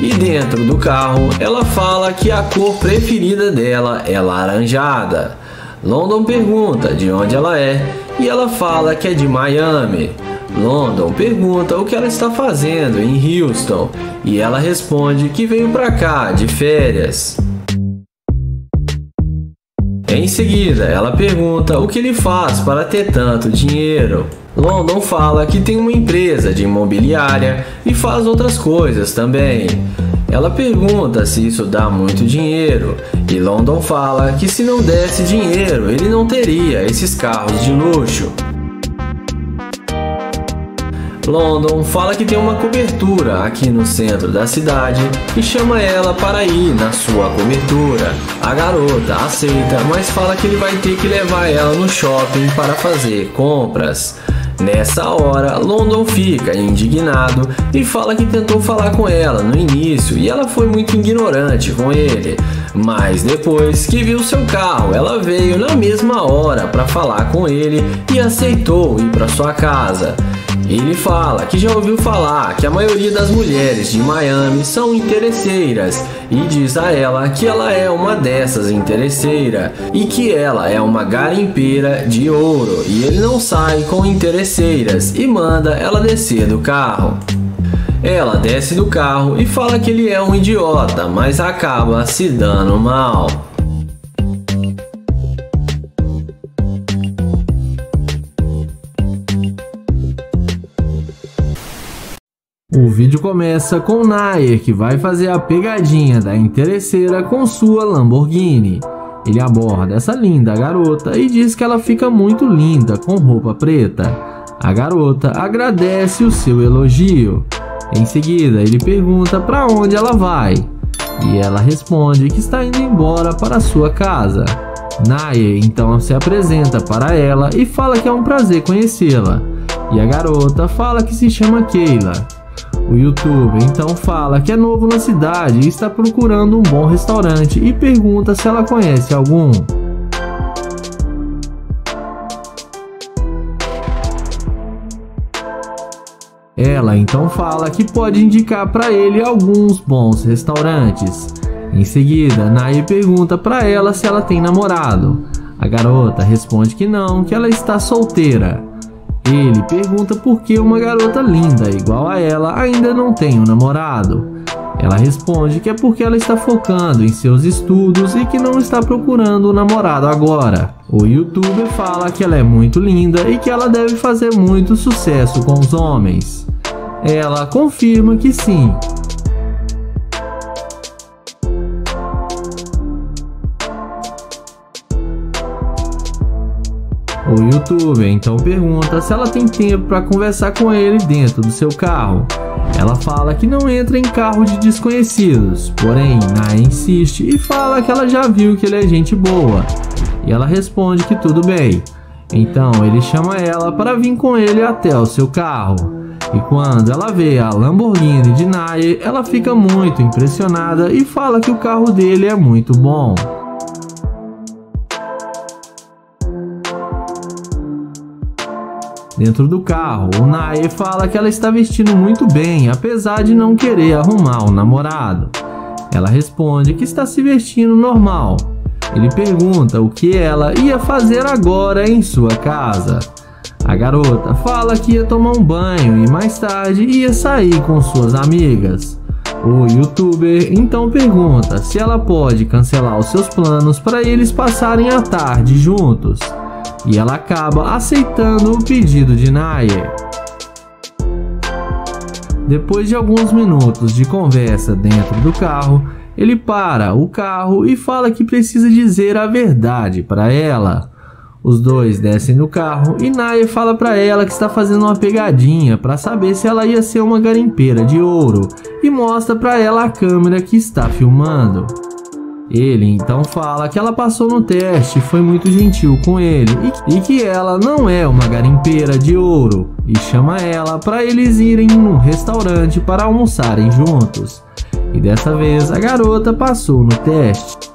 E dentro do carro, ela fala que a cor preferida dela é laranjada. London pergunta de onde ela é e ela fala que é de Miami. London pergunta o que ela está fazendo em Houston e ela responde que veio para cá de férias. Em seguida, ela pergunta o que ele faz para ter tanto dinheiro. London fala que tem uma empresa de imobiliária e faz outras coisas também. Ela pergunta se isso dá muito dinheiro e London fala que se não desse dinheiro ele não teria esses carros de luxo. London fala que tem uma cobertura aqui no centro da cidade e chama ela para ir na sua cobertura. A garota aceita, mas fala que ele vai ter que levar ela no shopping para fazer compras. Nessa hora, London fica indignado e fala que tentou falar com ela no início e ela foi muito ignorante com ele. Mas depois que viu seu carro, ela veio na mesma hora para falar com ele e aceitou ir para sua casa. Ele fala que já ouviu falar que a maioria das mulheres de Miami são interesseiras e diz a ela que ela é uma dessas interesseiras e que ela é uma garimpeira de ouro e ele não sai com interesseiras e manda ela descer do carro. Ela desce do carro e fala que ele é um idiota, mas acaba se dando mal. O vídeo começa com Nair, que vai fazer a pegadinha da interesseira com sua Lamborghini. Ele aborda essa linda garota e diz que ela fica muito linda com roupa preta. A garota agradece o seu elogio. Em seguida, ele pergunta para onde ela vai e ela responde que está indo embora para sua casa. Nair então se apresenta para ela e fala que é um prazer conhecê-la. E a garota fala que se chama Keila. O youtuber então fala que é novo na cidade e está procurando um bom restaurante e pergunta se ela conhece algum. Ela então fala que pode indicar para ele alguns bons restaurantes. Em seguida, Nair pergunta para ela se ela tem namorado. A garota responde que não, que ela está solteira. Ele pergunta por que uma garota linda igual a ela ainda não tem um namorado. Ela responde que é porque ela está focando em seus estudos e que não está procurando um namorado agora. O youtuber fala que ela é muito linda e que ela deve fazer muito sucesso com os homens. Ela confirma que sim. O youtuber então pergunta se ela tem tempo para conversar com ele dentro do seu carro. Ela fala que não entra em carro de desconhecidos, porém Nair insiste e fala que ela já viu que ele é gente boa. E ela responde que tudo bem. Então ele chama ela para vir com ele até o seu carro. E quando ela vê a Lamborghini de Nair, ela fica muito impressionada e fala que o carro dele é muito bom. Dentro do carro, o Nair fala que ela está vestindo muito bem, apesar de não querer arrumar um namorado. Ela responde que está se vestindo normal. Ele pergunta o que ela ia fazer agora em sua casa. A garota fala que ia tomar um banho e mais tarde ia sair com suas amigas. O youtuber então pergunta se ela pode cancelar os seus planos para eles passarem a tarde juntos. E ela acaba aceitando o pedido de Nair. Depois de alguns minutos de conversa dentro do carro, ele para o carro e fala que precisa dizer a verdade para ela. Os dois descem do carro e Nair fala para ela que está fazendo uma pegadinha para saber se ela ia ser uma garimpeira de ouro e mostra para ela a câmera que está filmando. Ele então fala que ela passou no teste, foi muito gentil com ele e que ela não é uma garimpeira de ouro e chama ela para eles irem num restaurante para almoçarem juntos. E dessa vez a garota passou no teste.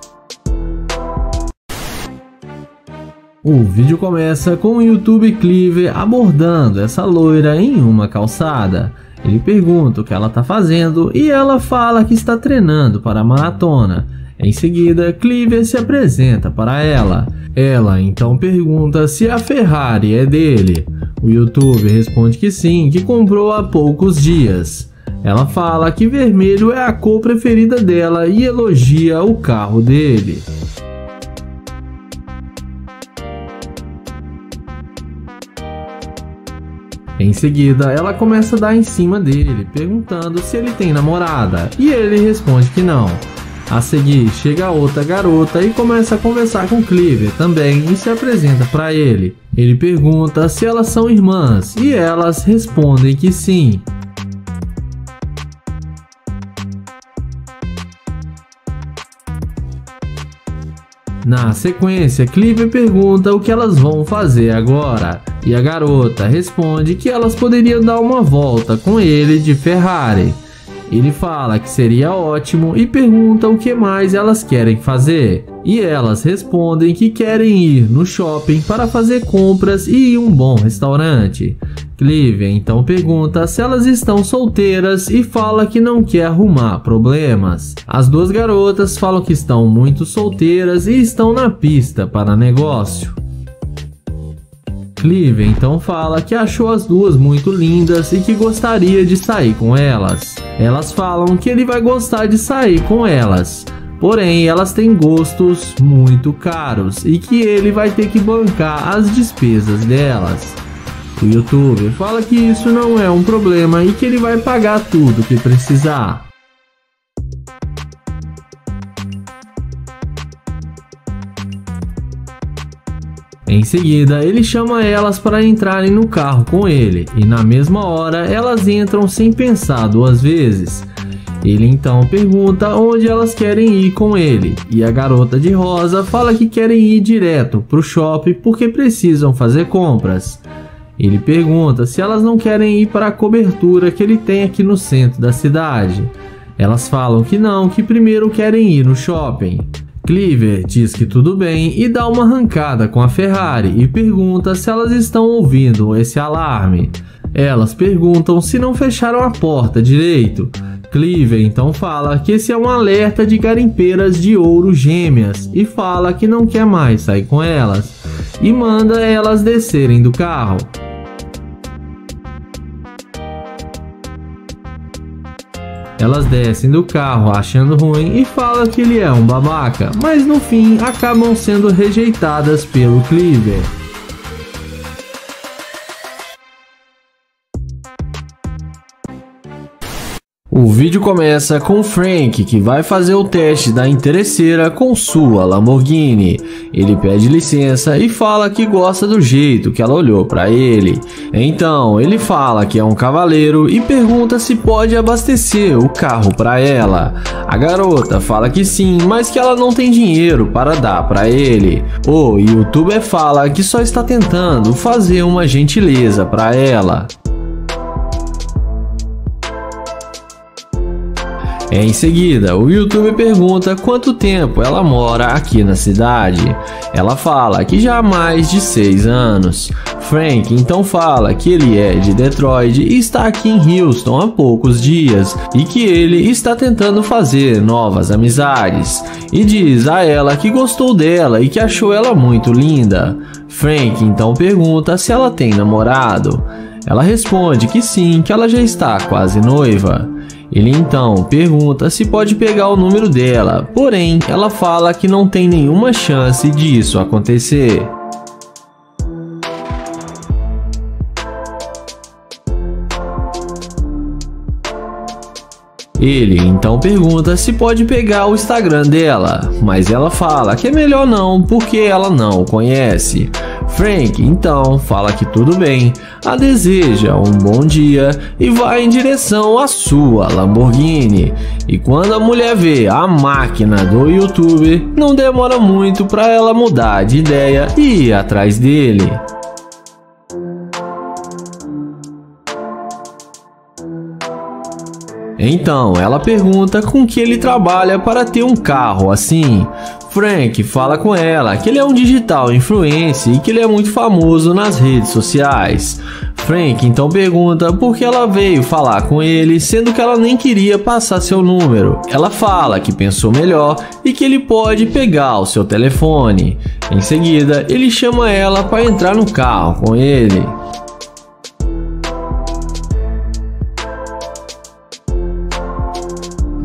O vídeo começa com o youtuber Cleaver abordando essa loira em uma calçada. Ele pergunta o que ela está fazendo e ela fala que está treinando para a maratona. Em seguida, Cleaver se apresenta para ela. Ela então pergunta se a Ferrari é dele. O youtuber responde que sim, que comprou há poucos dias. Ela fala que vermelho é a cor preferida dela e elogia o carro dele. Em seguida, ela começa a dar em cima dele, perguntando se ele tem namorada, e ele responde que não. A seguir, chega outra garota e começa a conversar com Cleaver também e se apresenta para ele. Ele pergunta se elas são irmãs e elas respondem que sim. Na sequência, Cleaver pergunta o que elas vão fazer agora, e a garota responde que elas poderiam dar uma volta com ele de Ferrari. Ele fala que seria ótimo e pergunta o que mais elas querem fazer, e elas respondem que querem ir no shopping para fazer compras e ir a um bom restaurante. Cleaver então pergunta se elas estão solteiras e fala que não quer arrumar problemas. As duas garotas falam que estão muito solteiras e estão na pista para negócio. Cleaver então fala que achou as duas muito lindas e que gostaria de sair com elas. Elas falam que ele vai gostar de sair com elas, porém elas têm gostos muito caros e que ele vai ter que bancar as despesas delas. O youtuber fala que isso não é um problema e que ele vai pagar tudo que precisar. Em seguida, ele chama elas para entrarem no carro com ele, e na mesma hora elas entram sem pensar duas vezes. Ele então pergunta onde elas querem ir com ele, e a garota de rosa fala que querem ir direto para o shopping porque precisam fazer compras. Ele pergunta se elas não querem ir para a cobertura que ele tem aqui no centro da cidade. Elas falam que não, que primeiro querem ir no shopping. Cleaver diz que tudo bem e dá uma arrancada com a Ferrari e pergunta se elas estão ouvindo esse alarme. Elas perguntam se não fecharam a porta direito. Cleaver então fala que esse é um alerta de garimpeiras de ouro gêmeas e fala que não quer mais sair com elas e manda elas descerem do carro. Elas descem do carro achando ruim e falam que ele é um babaca, mas no fim acabam sendo rejeitadas pelo Cleaver. O vídeo começa com Frank, que vai fazer o teste da interesseira com sua Lamborghini. Ele pede licença e fala que gosta do jeito que ela olhou para ele. Então ele fala que é um cavaleiro e pergunta se pode abastecer o carro para ela. A garota fala que sim, mas que ela não tem dinheiro para dar para ele. O youtuber fala que só está tentando fazer uma gentileza para ela. Em seguida, o youtuber pergunta quanto tempo ela mora aqui na cidade. Ela fala que já há mais de 6 anos. Frank então fala que ele é de Detroit e está aqui em Houston há poucos dias e que ele está tentando fazer novas amizades e diz a ela que gostou dela e que achou ela muito linda. Frank então pergunta se ela tem namorado. Ela responde que sim, que ela já está quase noiva. Ele então pergunta se pode pegar o número dela, porém ela fala que não tem nenhuma chance disso acontecer. Ele então pergunta se pode pegar o Instagram dela, mas ela fala que é melhor não, porque ela não o conhece. Frank então fala que tudo bem, a deseja um bom dia e vai em direção à sua Lamborghini. E quando a mulher vê a máquina do YouTuber, não demora muito para ela mudar de ideia e ir atrás dele. Então ela pergunta com que ele trabalha para ter um carro assim. Frank fala com ela que ele é um digital influencer e que ele é muito famoso nas redes sociais. Frank então pergunta por que ela veio falar com ele, sendo que ela nem queria passar seu número. Ela fala que pensou melhor e que ele pode pegar o seu telefone. Em seguida, ele chama ela para entrar no carro com ele.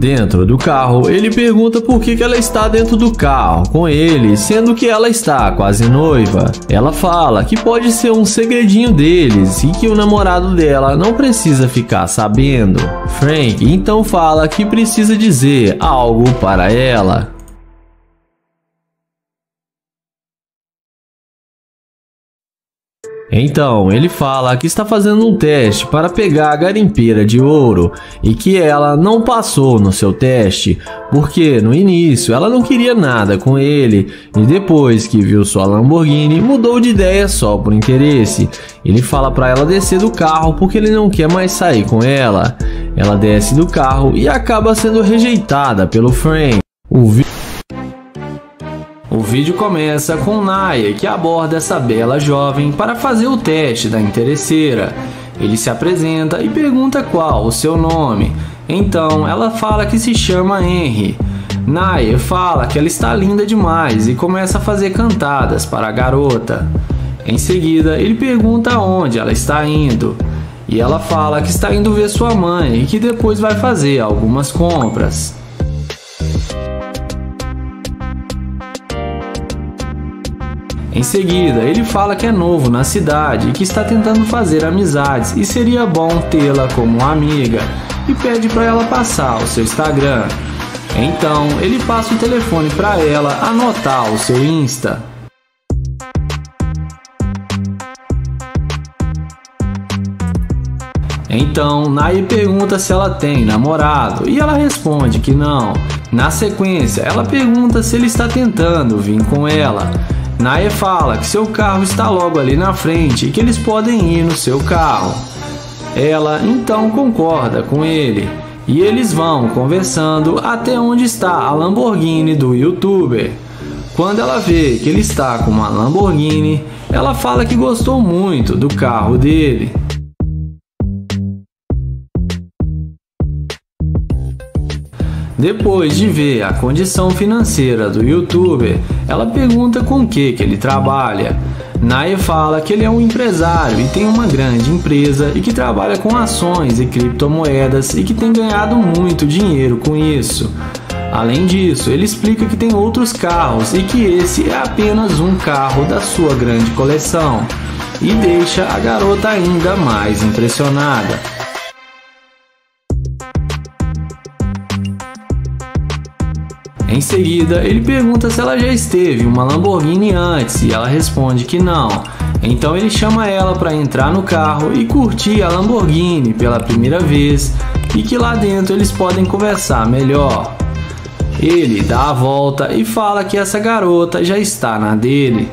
Dentro do carro, ele pergunta por que ela está dentro do carro com ele, sendo que ela está quase noiva. Ela fala que pode ser um segredinho deles e que o namorado dela não precisa ficar sabendo. Frank então fala que precisa dizer algo para ela. Então ele fala que está fazendo um teste para pegar a garimpeira de ouro e que ela não passou no seu teste, porque no início ela não queria nada com ele e depois que viu sua Lamborghini mudou de ideia só por interesse. Ele fala para ela descer do carro porque ele não quer mais sair com ela. Ela desce do carro e acaba sendo rejeitada pelo Frank. O vídeo começa com Naya, que aborda essa bela jovem para fazer o teste da interesseira. Ele se apresenta e pergunta qual o seu nome. Então ela fala que se chama Henry. Naya fala que ela está linda demais e começa a fazer cantadas para a garota. Em seguida ele pergunta onde ela está indo. E ela fala que está indo ver sua mãe e que depois vai fazer algumas compras. Em seguida, ele fala que é novo na cidade e que está tentando fazer amizades e seria bom tê-la como uma amiga e pede para ela passar o seu Instagram. Então, ele passa o telefone para ela anotar o seu Insta. Então, Naya pergunta se ela tem namorado e ela responde que não. Na sequência, ela pergunta se ele está tentando vir com ela. Naya fala que seu carro está logo ali na frente e que eles podem ir no seu carro. Ela então concorda com ele e eles vão conversando até onde está a Lamborghini do YouTuber. Quando ela vê que ele está com uma Lamborghini, ela fala que gostou muito do carro dele. Depois de ver a condição financeira do YouTuber, ela pergunta com que ele trabalha. Naya fala que ele é um empresário e tem uma grande empresa e que trabalha com ações e criptomoedas e que tem ganhado muito dinheiro com isso. Além disso, ele explica que tem outros carros e que esse é apenas um carro da sua grande coleção e deixa a garota ainda mais impressionada. Em seguida, ele pergunta se ela já esteve em uma Lamborghini antes e ela responde que não. Então ele chama ela para entrar no carro e curtir a Lamborghini pela primeira vez e que lá dentro eles podem conversar melhor. Ele dá a volta e fala que essa garota já está na dele.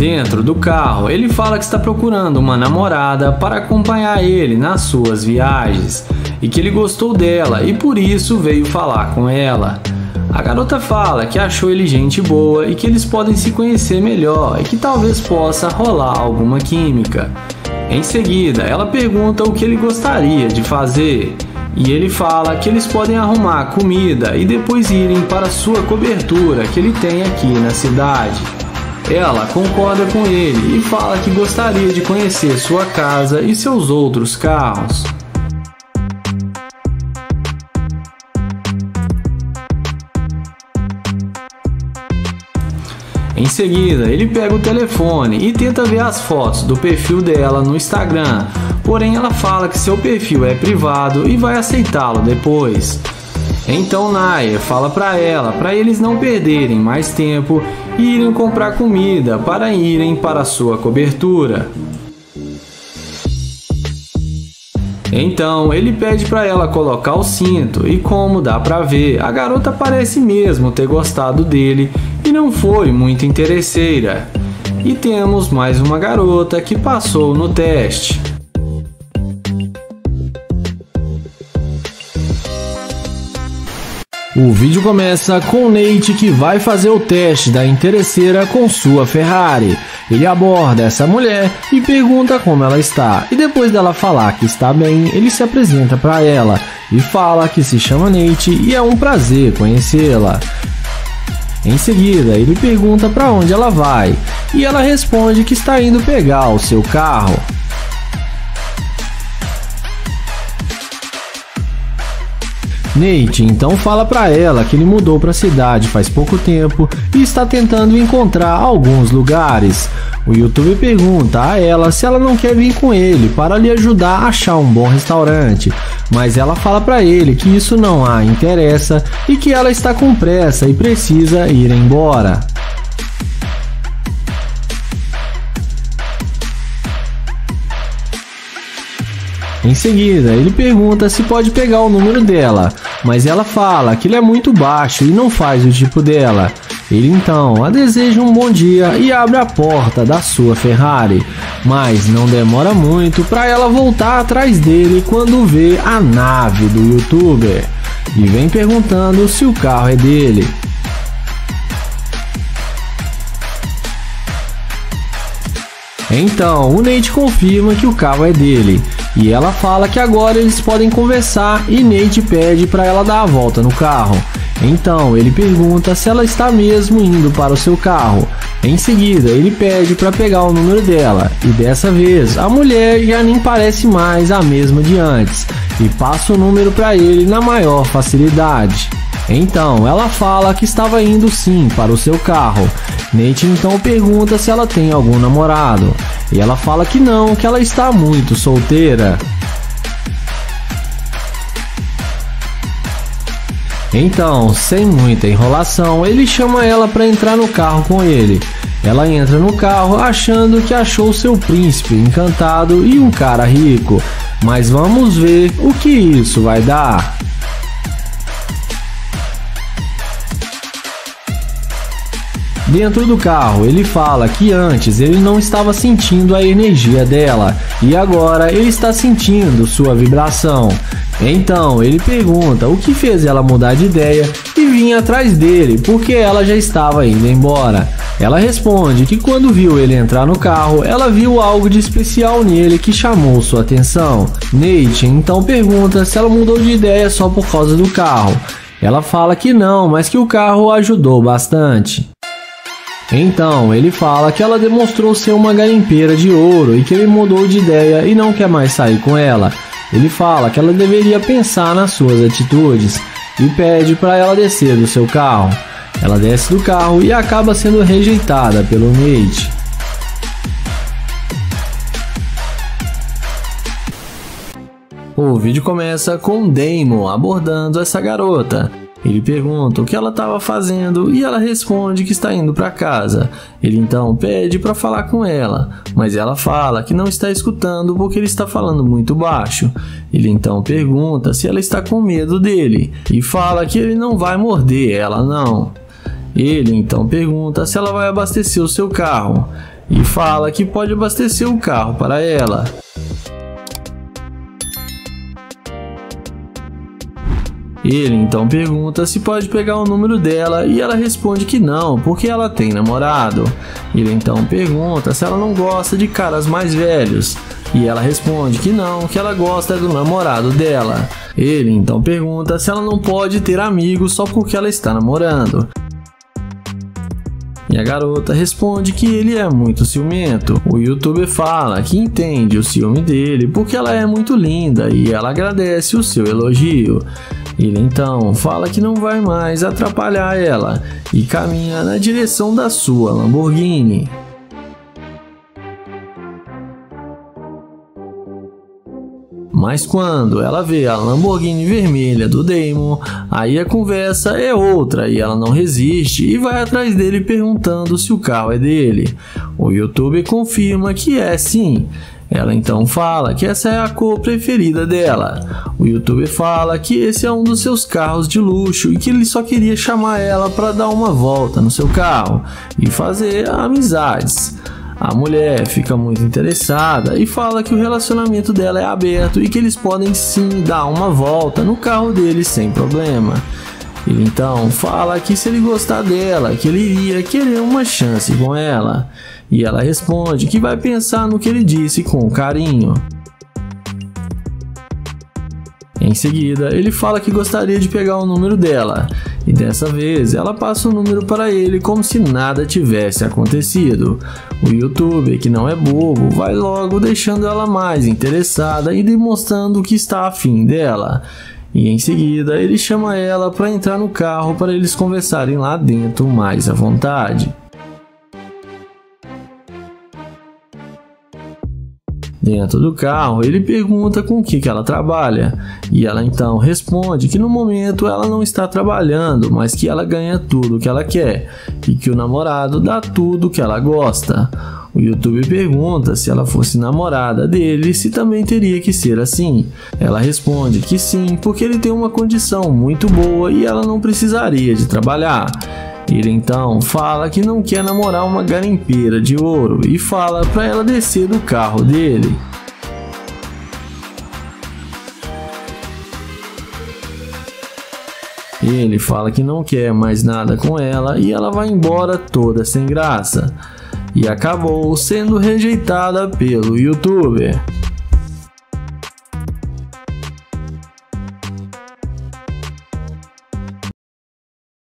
Dentro do carro, ele fala que está procurando uma namorada para acompanhar ele nas suas viagens e que ele gostou dela e por isso veio falar com ela. A garota fala que achou ele gente boa e que eles podem se conhecer melhor e que talvez possa rolar alguma química. Em seguida, ela pergunta o que ele gostaria de fazer e ele fala que eles podem arrumar comida e depois irem para sua cobertura que ele tem aqui na cidade. Ela concorda com ele e fala que gostaria de conhecer sua casa e seus outros carros. Em seguida, ele pega o telefone e tenta ver as fotos do perfil dela no Instagram, porém ela fala que seu perfil é privado e vai aceitá-lo depois. Então Nair fala para eles não perderem mais tempo e irem comprar comida para irem para sua cobertura. Então ele pede para ela colocar o cinto e, como dá para ver, a garota parece mesmo ter gostado dele e não foi muito interesseira. E temos mais uma garota que passou no teste. O vídeo começa com Nate que vai fazer o teste da interesseira com sua Ferrari. Ele aborda essa mulher e pergunta como ela está, e depois dela falar que está bem, ele se apresenta para ela e fala que se chama Nate e é um prazer conhecê-la. Em seguida, ele pergunta para onde ela vai e ela responde que está indo pegar o seu carro. Nate então fala para ela que ele mudou para a cidade faz pouco tempo e está tentando encontrar alguns lugares. O youtuber pergunta a ela se ela não quer vir com ele para lhe ajudar a achar um bom restaurante, mas ela fala para ele que isso não a interessa e que ela está com pressa e precisa ir embora. Em seguida, ele pergunta se pode pegar o número dela, mas ela fala que ele é muito baixo e não faz o tipo dela. Ele então a deseja um bom dia e abre a porta da sua Ferrari, mas não demora muito para ela voltar atrás dele quando vê a nave do youtuber e vem perguntando se o carro é dele. Então, o Nate confirma que o carro é dele e ela fala que agora eles podem conversar e Nate pede para ela dar a volta no carro. Então, ele pergunta se ela está mesmo indo para o seu carro. Em seguida, ele pede para pegar o número dela e dessa vez a mulher já nem parece mais a mesma de antes e passa o número para ele na maior facilidade. Então, ela fala que estava indo sim para o seu carro. Nate então pergunta se ela tem algum namorado e ela fala que não, que ela está muito solteira. Então, sem muita enrolação, ele chama ela para entrar no carro com ele. Ela entra no carro achando que achou seu príncipe encantado e um cara rico, mas vamos ver o que isso vai dar. Dentro do carro, ele fala que antes ele não estava sentindo a energia dela e agora ele está sentindo sua vibração. Então ele pergunta o que fez ela mudar de ideia e vir atrás dele porque ela já estava indo embora. Ela responde que quando viu ele entrar no carro, ela viu algo de especial nele que chamou sua atenção. Nate então pergunta se ela mudou de ideia só por causa do carro. Ela fala que não, mas que o carro ajudou bastante. Então, ele fala que ela demonstrou ser uma garimpeira de ouro e que ele mudou de ideia e não quer mais sair com ela. Ele fala que ela deveria pensar nas suas atitudes e pede para ela descer do seu carro. Ela desce do carro e acaba sendo rejeitada pelo Nate. O vídeo começa com Damon abordando essa garota. Ele pergunta o que ela estava fazendo e ela responde que está indo para casa. Ele então pede para falar com ela, mas ela fala que não está escutando porque ele está falando muito baixo. Ele então pergunta se ela está com medo dele e fala que ele não vai morder ela não. Ele então pergunta se ela vai abastecer o seu carro. e fala que pode abastecer o carro para ela. Ele então pergunta se pode pegar o número dela e ela responde que não, porque ela tem namorado. Ele então pergunta se ela não gosta de caras mais velhos e ela responde que não, que ela gosta do namorado dela. Ele então pergunta se ela não pode ter amigos só porque ela está namorando. E a garota responde que ele é muito ciumento. O youtuber fala que entende o ciúme dele porque ela é muito linda e ela agradece o seu elogio. Ele então fala que não vai mais atrapalhar ela e caminha na direção da sua Lamborghini. Mas quando ela vê a Lamborghini vermelha do Damon, aí a conversa é outra e ela não resiste e vai atrás dele perguntando se o carro é dele. O youtuber confirma que é sim. Ela então fala que essa é a cor preferida dela. O youtuber fala que esse é um dos seus carros de luxo e que ele só queria chamar ela para dar uma volta no seu carro e fazer amizades. A mulher fica muito interessada e fala que o relacionamento dela é aberto e que eles podem sim dar uma volta no carro dele sem problema. Ele então fala que se ele gostar dela, que ele iria querer uma chance com ela. E ela responde que vai pensar no que ele disse com carinho. Em seguida, ele fala que gostaria de pegar o número dela, e dessa vez ela passa o número para ele como se nada tivesse acontecido. O youtuber, que não é bobo, vai logo deixando ela mais interessada e demonstrando que está afim dela. E em seguida, ele chama ela para entrar no carro para eles conversarem lá dentro mais à vontade. Dentro do carro, ele pergunta com o que ela trabalha, e ela então responde que no momento ela não está trabalhando, mas que ela ganha tudo o que ela quer, e que o namorado dá tudo o que ela gosta. O youtuber pergunta se ela fosse namorada dele, se também teria que ser assim. Ela responde que sim, porque ele tem uma condição muito boa e ela não precisaria de trabalhar. Ele então fala que não quer namorar uma garimpeira de ouro e fala para ela descer do carro dele. Ele fala que não quer mais nada com ela e ela vai embora toda sem graça. E acabou sendo rejeitada pelo youtuber.